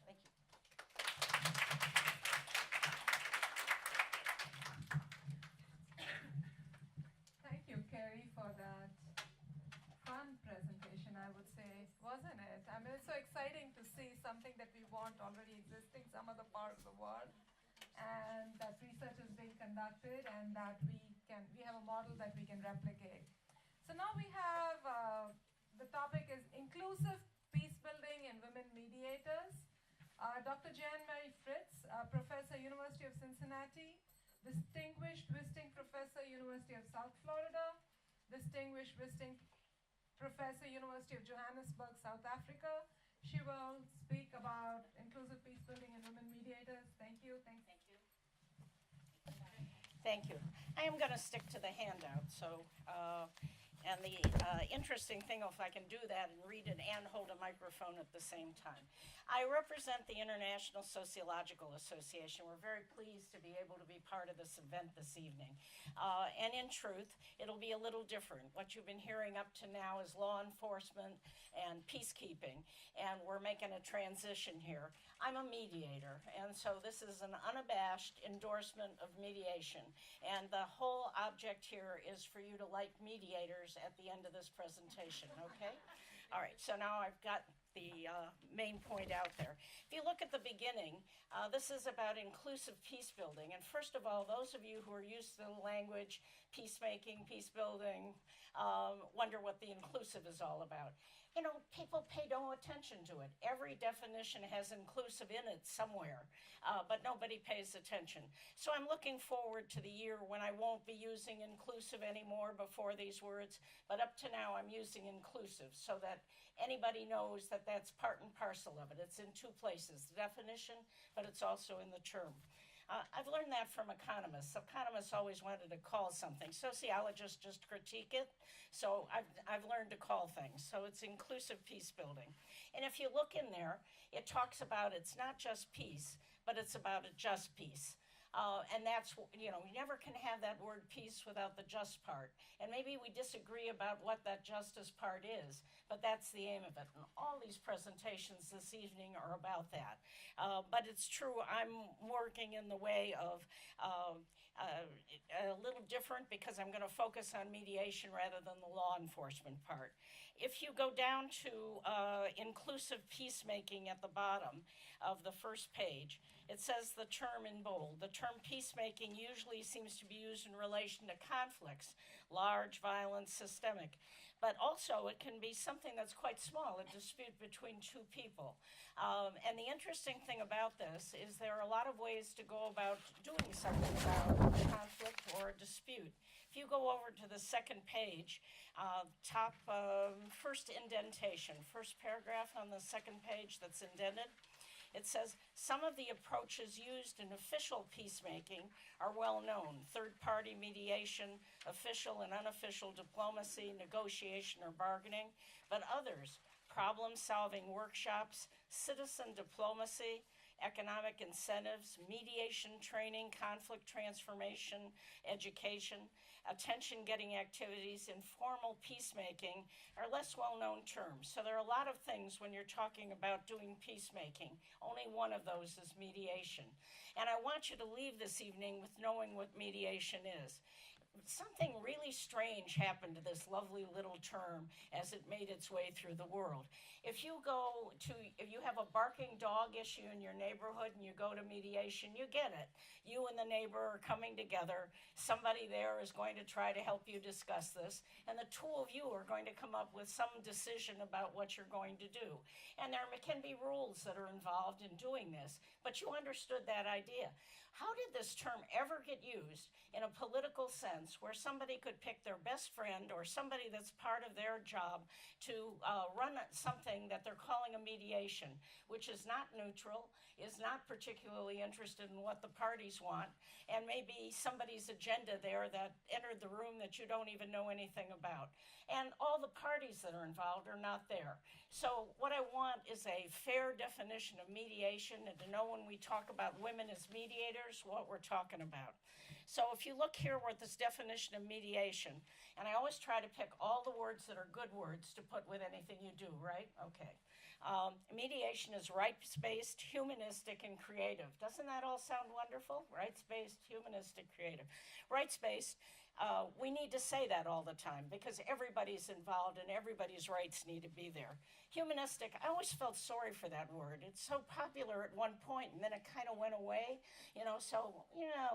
Thank you. Thank you, Kerry, for that fun presentation, I would say, wasn't it? I mean, it's so exciting to see something that we want already existing in some other part of the world, and that research is being conducted, and that we have a model that we can replicate. So now we have, the topic is inclusive peace building and women mediators. Dr. Jean-Marie Fritz, Professor, University of Cincinnati, Distinguished Visiting Professor, University of South Florida, Distinguished Visiting Professor, University of Johannesburg, South Africa. She will speak about inclusive peace building and women mediators. Thank you. Thank you. Thank you. I am going to stick to the handout. So, And the interesting thing, if I can do that and read it and hold a microphone at the same time. I represent the International Sociological Association. We're very pleased to be able to be part of this event this evening. And in truth, it'll be a little different. What you've been hearing up to now is law enforcement and peacekeeping, and we're making a transition here. I'm a mediator, and so this is an unabashed endorsement of mediation. And the whole object here is for you to like mediators at the end of this presentation, okay? All right, so now I've got the main point out there. If you look at the beginning, this is about inclusive peace building. And first of all, those of you who are used to the language peacemaking, peace building, wonder what the inclusive is all about. You know, people pay no attention to it. Every definition has inclusive in it somewhere, but nobody pays attention. So I'm looking forward to the year when I won't be using inclusive anymore before these words, but up to now I'm using inclusive so that anybody knows that that's part and parcel of it. It's in two places, the definition, but it's also in the term. I've learned that from economists. Economists always wanted to call something. Sociologists just critique it. So I've learned to call things. So it's inclusive peace building. And if you look in there, it talks about it's not just peace, but it's about a just peace. And that's, you know, you never can have that word peace without the just part. And maybe we disagree about what that justice part is, but that's the aim of it. And all these presentations this evening are about that. But it's true, I'm working in the way of a little different because I'm going to focus on mediation rather than the law enforcement part. If you go down to inclusive peacemaking at the bottom of the first page, it says the term in bold. The term peacemaking usually seems to be used in relation to conflicts, large, violent, systemic. But also it can be something that's quite small, a dispute between two people. And the interesting thing about this is there are a lot of ways to go about doing something about a conflict or a dispute. If you go over to the second page, top first indentation, first paragraph on the second page that's indented, it says, some of the approaches used in official peacemaking are well known. Third-party mediation, official and unofficial diplomacy, negotiation or bargaining. But others, problem-solving workshops, citizen diplomacy, economic incentives, mediation training, conflict transformation, education, attention-getting activities, informal peacemaking are less well-known terms. So there are a lot of things when you're talking about doing peacemaking. Only one of those is mediation. And I want you to leave this evening with knowing what mediation is. Something really strange happened to this lovely little term as it made its way through the world. If you have a barking dog issue in your neighborhood and you go to mediation, you get it. You and the neighbor are coming together. Somebody there is going to try to help you discuss this, and the two of you are going to come up with some decision about what you're going to do. And there can be rules that are involved in doing this, but you understood that idea. How did this term ever get used in a political sense where somebody could pick their best friend or somebody that's part of their job to run something that they're calling a mediation, which is not neutral, is not particularly interested in what the parties want, and maybe somebody's agenda there that entered the room that you don't even know anything about. And all the parties that are involved are not there. So what I want is a fair definition of mediation and to know when we talk about women as mediators, what we're talking about. So if you look here with this definition of mediation, and I always try to pick all the words that are good words to put with anything you do, right? Okay. Mediation is rights-based, humanistic, and creative. Doesn't that all sound wonderful? Rights-based, humanistic, creative. Rights-based, we need to say that all the time because everybody's involved and everybody's rights need to be there. Humanistic, I always felt sorry for that word. It's so popular at one point and then it kind of went away, so,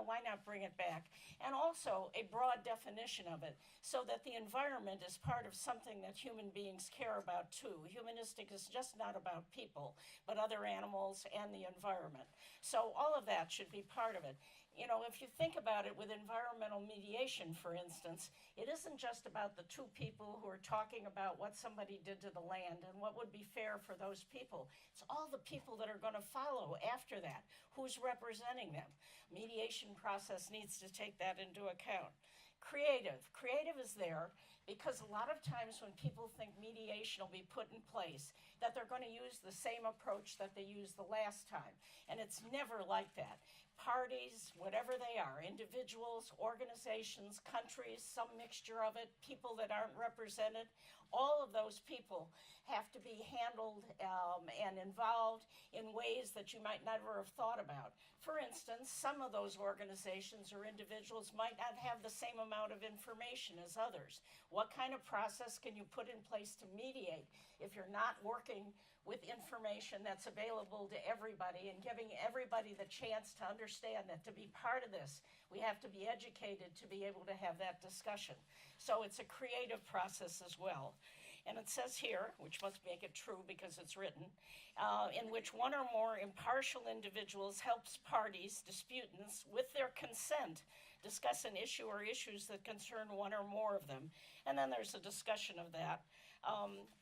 why not bring it back? And also a broad definition of it so that the environment is part of something that human beings care about too. Humanistic is just not about people, but other animals and the environment. So all of that should be part of it. If you think about it with environmental mediation, for instance, it isn't just about the two people who are talking about what somebody did to the land and what would be fair for those people. It's all the people that are going to follow after that. Who's representing them? Mediation process needs to take that into account. Creative is there because a lot of times when people think mediation will be put in place, that they're going to use the same approach that they used the last time. And it's never like that. Parties, whatever they are, individuals, organizations, countries, some mixture of it, people that aren't represented, all of those people have to be handled and involved in ways that you might never have thought about. For instance, some of those organizations or individuals might not have the same amount of information as others. What kind of process can you put in place to mediate if you're not working with information that's available to everybody and giving everybody the chance to understand that to be part of this, we have to be educated to be able to have that discussion. So it's a creative process as well. And it says here, which must make it true because it's written, in which one or more impartial individuals helps parties, disputants, with their consent, discuss an issue or issues that concern one or more of them. And then there's a discussion of that.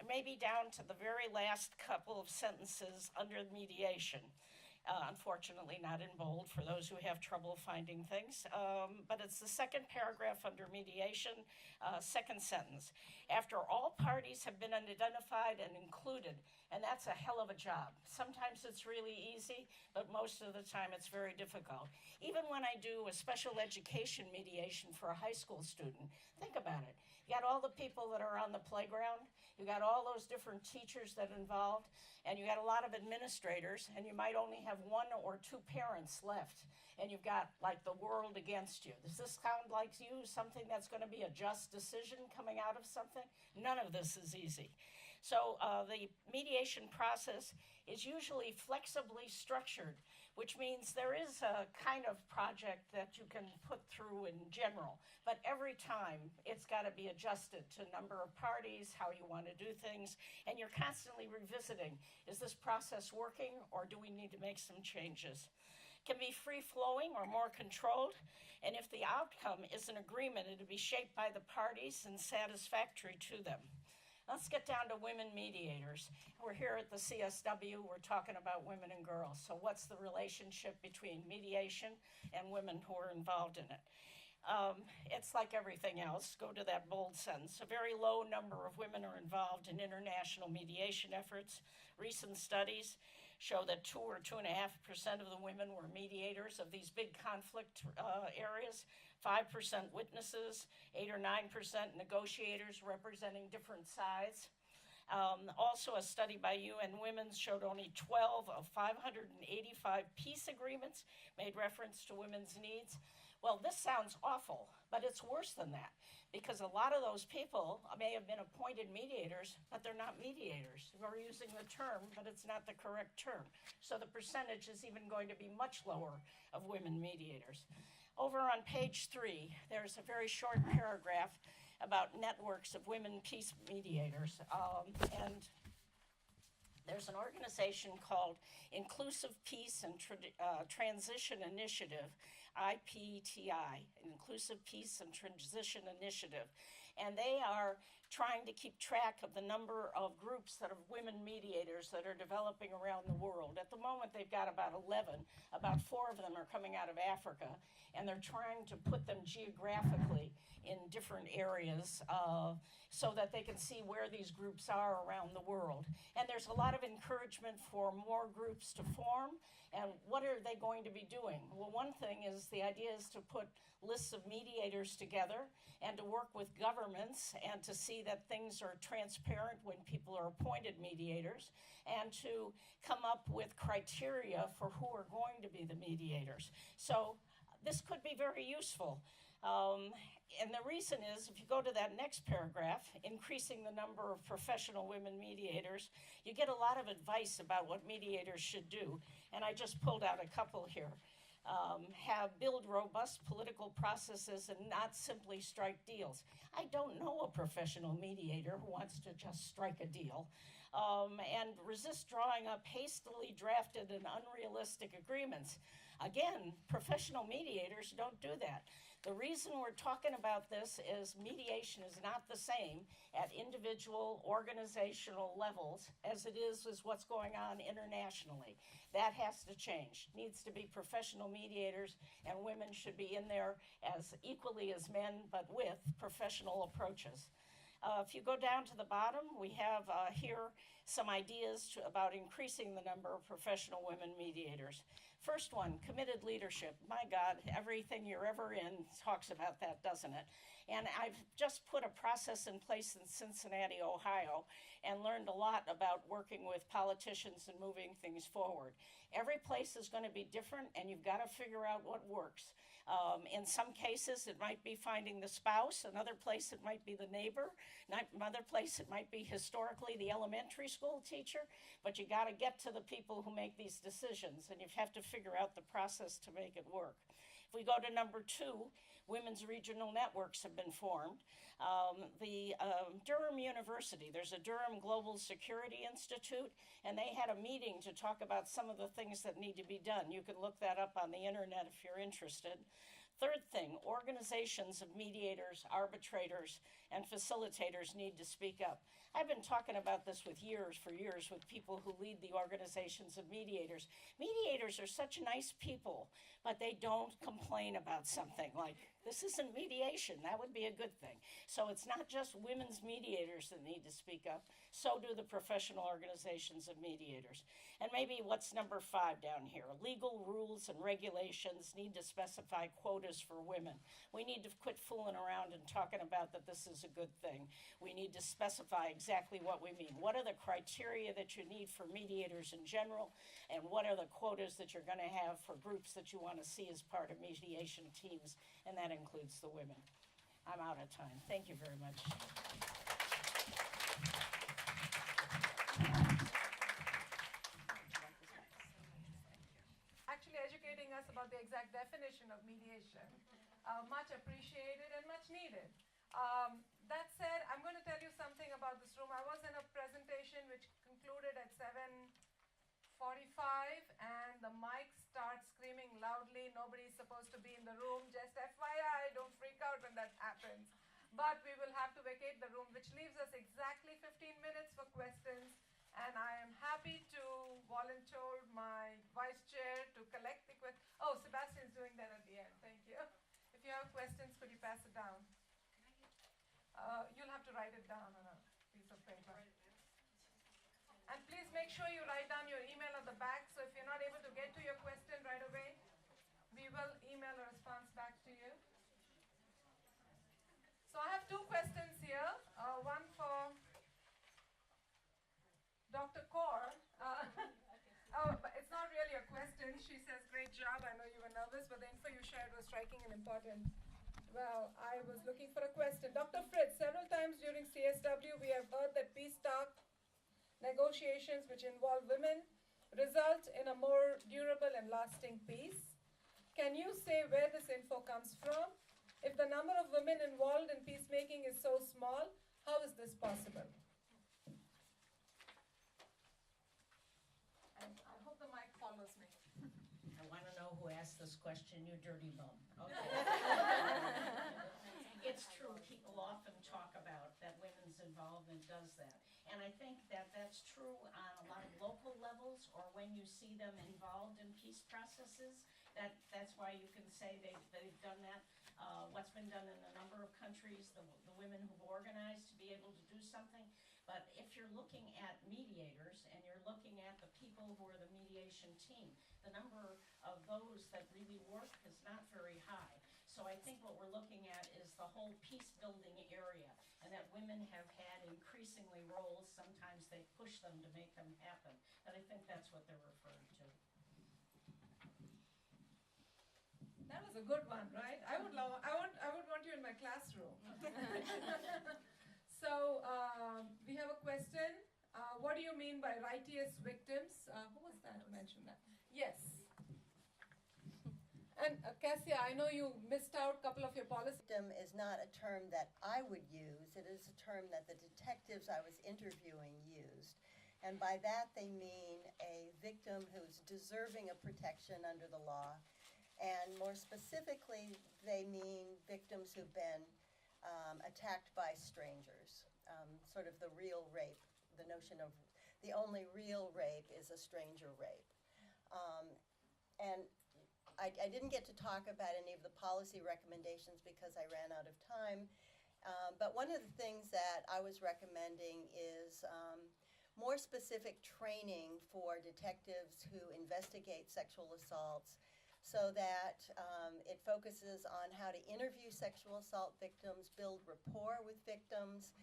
Maybe down to the very last couple of sentences under mediation. Unfortunately not in bold for those who have trouble finding things, but it's the second paragraph under mediation, second sentence. After all parties have been identified and included, and that's a hell of a job. Sometimes it's really easy, but most of the time it's very difficult. Even when I do a special education mediation for a high school student, think about it. You got all the people that are on the playground, you got all those different teachers that are involved, and you got a lot of administrators, and you might only have one or two parents left, and you've got like the world against you. Does this sound like you, something that's going to be a just decision coming out of something? None of this is easy. So the mediation process is usually flexibly structured, which means there is a kind of project that you can put through in general, but every time it's got to be adjusted to number of parties, how you want to do things, and you're constantly revisiting, is this process working or do we need to make some changes? Can be free-flowing or more controlled, and if the outcome is an agreement, it'll be shaped by the parties and satisfactory to them. Let's get down to women mediators. We're here at the CSW, we're talking about women and girls. So what's the relationship between mediation and women who are involved in it? It's like everything else. Go to that bold sentence. A very low number of women are involved in international mediation efforts. Recent studies show that 2 or 2.5% of the women were mediators of these big conflict areas. 5% witnesses, 8 or 9% negotiators representing different sides. Also, a study by UN Women showed only 12 of 585 peace agreements made reference to women's needs. Well, this sounds awful, but it's worse than that, because a lot of those people may have been appointed mediators, but they're not mediators. We're using the term, but it's not the correct term. So the percentage is even going to be much lower of women mediators. Over on page 3, there's a very short paragraph about networks of women peace mediators. And there's an organization called Inclusive Peace and Transition Initiative, IPTI, Inclusive Peace and Transition Initiative. And they are trying to keep track of the number of groups that are women mediators that are developing around the world. At the moment, they've got about 11. About 4 of them are coming out of Africa, and they're trying to put them geographically in different areas so that they can see where these groups are around the world. And there's a lot of encouragement for more groups to form. And what are they going to be doing? Well, one thing is the idea is to put lists of mediators together and to work with governments and to see that things are transparent when people are appointed mediators, and to come up with criteria for who are going to be the mediators. So this could be very useful. And the reason is, if you go to that next paragraph, increasing the number of professional women mediators, you get a lot of advice about what mediators should do. And I just pulled out a couple here. Build robust political processes and not simply strike deals. I don't know a professional mediator who wants to just strike a deal. And resist drawing up hastily drafted and unrealistic agreements. Again, professional mediators don't do that. The reason we're talking about this is mediation is not the same at individual organizational levels as it is what's going on internationally. That has to change. Needs to be professional mediators, and women should be in there as equally as men, but with professional approaches. If you go down to the bottom, we have here some ideas about increasing the number of professional women mediators. First one, committed leadership. My God, everything you're ever in talks about that, doesn't it? And I've just put a process in place in Cincinnati, Ohio, and learned a lot about working with politicians and moving things forward. Every place is going to be different, and you've got to figure out what works. In some cases, it might be finding the spouse. Another place, it might be the neighbor. Another place, it might be historically the elementary school teacher. But you got to get to the people who make these decisions, and you have to figure out the process to make it work. If we go to number 2, women's regional networks have been formed. Durham University, there's a Durham Global Security Institute, and they had a meeting to talk about some of the things that need to be done. You can look that up on the internet if you're interested. Third thing, organizations of mediators, arbitrators, and facilitators need to speak up. I've been talking about this for years with people who lead the organizations of mediators. Mediators are such nice people, but they don't complain about something like, this isn't mediation, that would be a good thing. So it's not just women's mediators that need to speak up, so do the professional organizations of mediators. And maybe what's number 5 down here, legal rules and regulations need to specify quotas for women. We need to quit fooling around and talking about that this is a good thing. We need to specify exactly what we mean. What are the criteria that you need for mediators in general, and what are the quotas that you're going to have for groups that you want to see as part of mediation teams, and that includes the women. I'm out of time. Thank you very much. Actually educating us about the exact definition of mediation. Much appreciated and much needed. That said, I'm going to tell you something about this room. I was in a presentation which concluded at 7:45, and the mic starts screaming loudly. Nobody's supposed to be in the room. Just FYI, don't freak out when that happens. But we will have to vacate the room, which leaves us exactly 15 minutes for questions. And I am happy to volunteer my vice chair to collect the questions. Oh, Sebastian's doing that at the end. Thank you. If you have questions, could you pass it down? You'll have to write it down on a piece of paper. And please make sure you write down your email at the back, so if you're not able to get to your question right away, we will email a response back to you. So I have 2 questions here, one for Dr. Kaur. But it's not really a question. She says, great job. I know you were nervous, but the info you shared was striking and important. Well, I was looking for a question. Dr. Fritz, several times during CSW, we have heard that peace talk negotiations which involve women result in a more durable and lasting peace. Can you say where this info comes from? If the number of women involved in peacemaking is so small, how is this possible? And I hope the mic follows me. I want to know who asked this question, you dirty bum. Okay. It's true, people often talk about that women's involvement does that. And I think that that's true on a lot of local levels, or when you see them involved in peace processes. That's why you can say they've done that. What's been done in a number of countries, the women who've organized to be able to do something. But if you're looking at mediators and you're looking at the people who are the mediation team, the number of those that really work is not very high. So I think what we're looking at is the whole peace building area, and that women have had increasingly roles. Sometimes they push them to make them happen. But I think that's what they're referring to. That was a good one, right? I would want you in my classroom. So we have a question. What do you mean by righteous victims? Who was that who mentioned that? Yes. And Cassia, I know you missed out a couple of your policies. Victim is not a term that I would use. It is a term that the detectives I was interviewing used. And by that they mean a victim who's deserving of protection under the law. And more specifically, they mean victims who've been attacked by strangers. Sort of the real rape, the notion of the only real rape is a stranger rape. And I didn't get to talk about any of the policy recommendations because I ran out of time. But one of the things that I was recommending is more specific training for detectives who investigate sexual assaults, so that it focuses on how to interview sexual assault victims, build rapport with victims,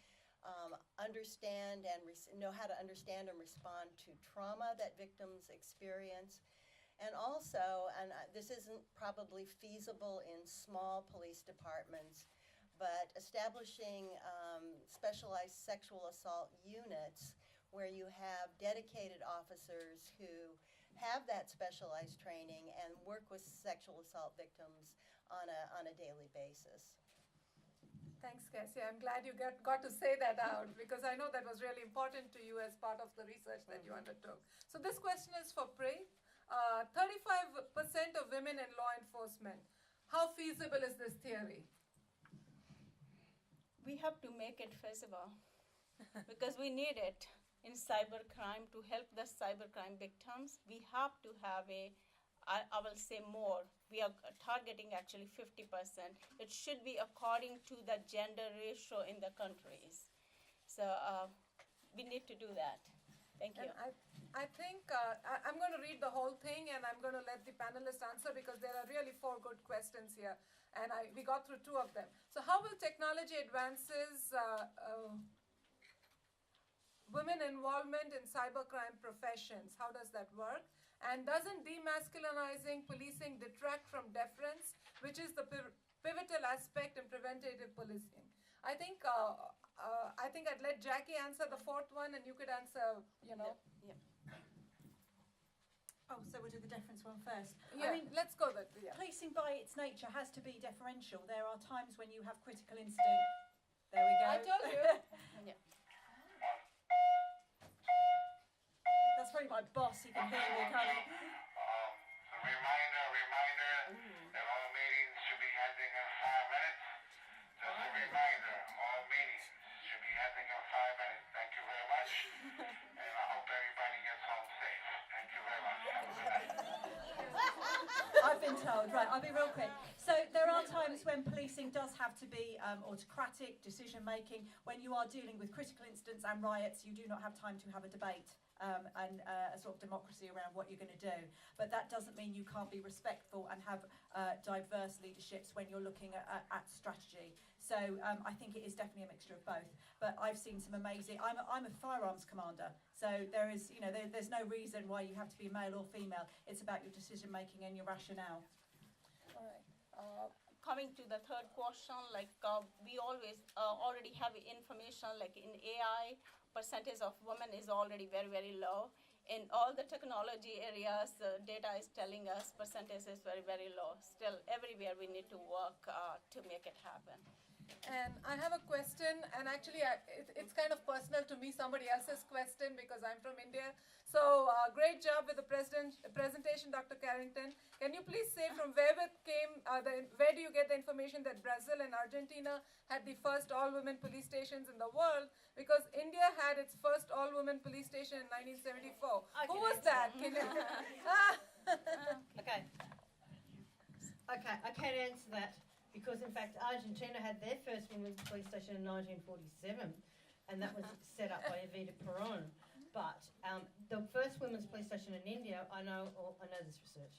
understand and know how to understand and respond to trauma that victims experience. And also, and this isn't probably feasible in small police departments, but establishing specialized sexual assault units where you have dedicated officers who have that specialized training and work with sexual assault victims on a daily basis. Thanks, Cassia. I'm glad you got to say that out, because I know that was really important to you as part of the research that you undertook. So this question is for Prit. 35% of women in law enforcement. How feasible is this theory? We have to make it feasible because we need it in cybercrime to help the cybercrime victims. We have to have I will say more. We are targeting actually 50%. It should be according to the gender ratio in the countries. So we need to do that. Thank you. And I think I'm going to read the whole thing, and I'm going to let the panelists answer, because there are really 4 good questions here, and we got through 2 of them. So how will technology advances women involvement in cybercrime professions? How does that work? And doesn't demasculinizing policing detract from deference, which is the pivotal aspect in preventative policing? I think I'd let Jackie answer the 4th one, and you could answer, Yeah. Oh, so we'll do the deference one first. Yeah, I mean, let's go that. Yeah. policing by its nature has to be deferential. There are times when you have critical instinct. There we go. I told you. Yeah. That's probably my boss. He can hear me, can't he? Reminder that all meetings should be ending in 5 minutes. Just a reminder, all meetings should be ending in 5 minutes. Thank you very much. And I hope everybody gets home safe. Thank you very much. Have a good night. I've been told. Right, I'll be real quick. So there are times when policing does have to be autocratic, decision-making. When you are dealing with critical incidents and riots, you do not have time to have a debate and a sort of democracy around what you're going to do. But that doesn't mean you can't be respectful and have diverse leaderships when you're looking at strategy. So I think it is definitely a mixture of both. But I've seen some amazing. I'm a firearms commander, so there is, there's no reason why you have to be male or female. It's about your decision making and your rationale. All right. Coming to the 3rd question, we always already have information, like in AI, percentage of women is already very, very low. In all the technology areas, data is telling us percentage is very, very low. Still, everywhere we need to work to make it happen. And I have a question, and actually it's kind of personal to me, somebody else's question, because I'm from India. So great job with the presentation, Dr. Carrington. Can you please say from where where do you get the information that Brazil and Argentina had the first all-women police stations in the world? Because India had its first all-women police station in 1974. Who was that? Can you Okay. Okay, I can't answer that because, in fact, Argentina had their first women's police station in 1947, and that was set up by Evita Peron. But the first women's police station in India, I know this research.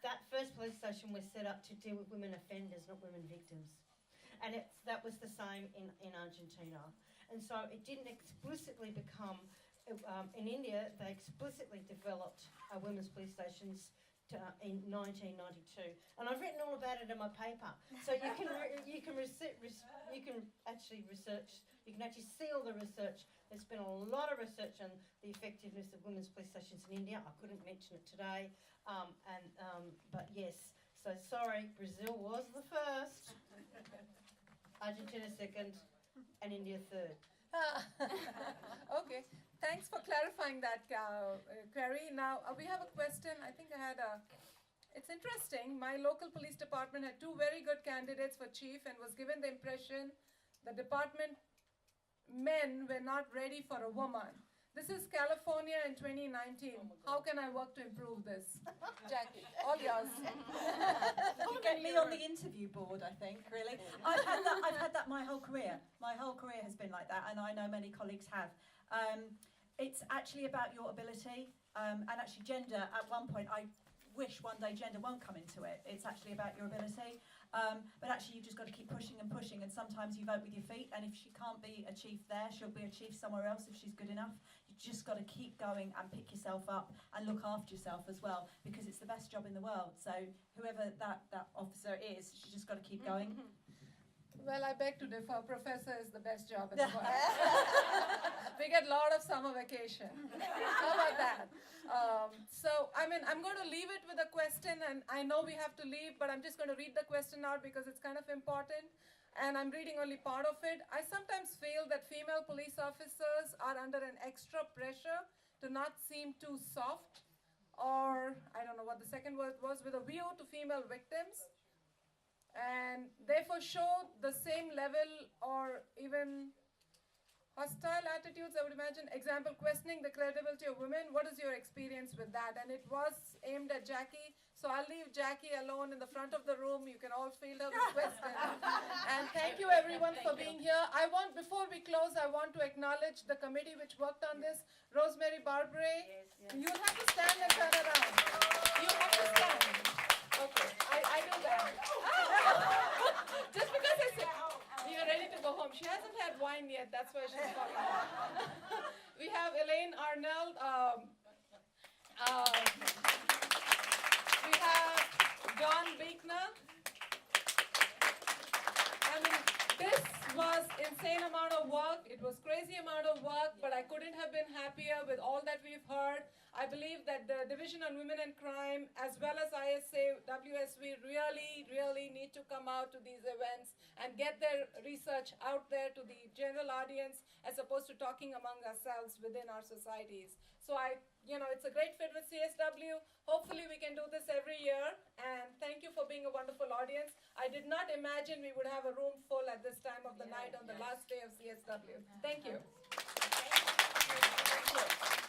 That first police station was set up to deal with women offenders, not women victims. And that was the same in Argentina. And so it didn't explicitly become, in India, they explicitly developed women's police stations in 1992. And I've written all about it in my paper. So you can actually see all the research. There's been a lot of research on the effectiveness of women's police stations in India. I couldn't mention it today. But yes, so sorry, Brazil was the first, Argentina second, and India third. Okay, thanks for clarifying that, Kerry. Now, we have a question. I think it's interesting. My local police department had 2 very good candidates for chief and was given the impression the department men were not ready for a woman. This is California in 2019. How can I work to improve this? Jackie, all yours. You get me on the interview board, I think, really. I've had that my whole career. My whole career has been like that, and I know many colleagues have. It's actually about your ability, and actually gender, at one point, I wish one day gender won't come into it. It's actually about your ability. But actually you've just got to keep pushing and pushing, and sometimes you vote with your feet, and if she can't be a chief there, she'll be a chief somewhere else if she's good enough. You just got to keep going and pick yourself up and look after yourself as well, because it's the best job in the world. So whoever that officer is, she's just got to keep going. Well, I beg to differ. Professor is the best job in the world. We get a lot of summer vacation. How about that? I'm going to leave it with a question, and I know we have to leave, but I'm just going to read the question out because it's kind of important, and I'm reading only part of it. I sometimes feel that female police officers are under an extra pressure to not seem too soft, or I don't know what the second word was, with a view to female victims, and therefore show the same level or even hostile attitudes, I would imagine. Example, questioning the credibility of women. What is your experience with that? And it was aimed at Jackie, so I'll leave Jackie alone in the front of the room. You can all field out the question. And thank you everyone for being here. Before we close, I want to acknowledge the committee which worked on this. Rosemary Barbary, you'll have to stand and turn around. You have to stand. Okay, I do that. Just because I said, you're ready to go home. She hasn't had wine yet, that's why she's talking. We have Elaine Arnold. We have John Beekner. I mean, this was insane amount of work. It was crazy amount of work, but I couldn't have been happier with all that we've heard. I believe that the Division on Women and Crime, as well as ISA, WSV, really need to come out to these events and get their research out there to the general audience, as opposed to talking among ourselves within our societies. So it's a great fit with CSW. Hopefully we can do this every year, and thank you for being a wonderful audience. I did not imagine we would have a room full at this time of the night on the last day of CSW. Thank you. Thank you.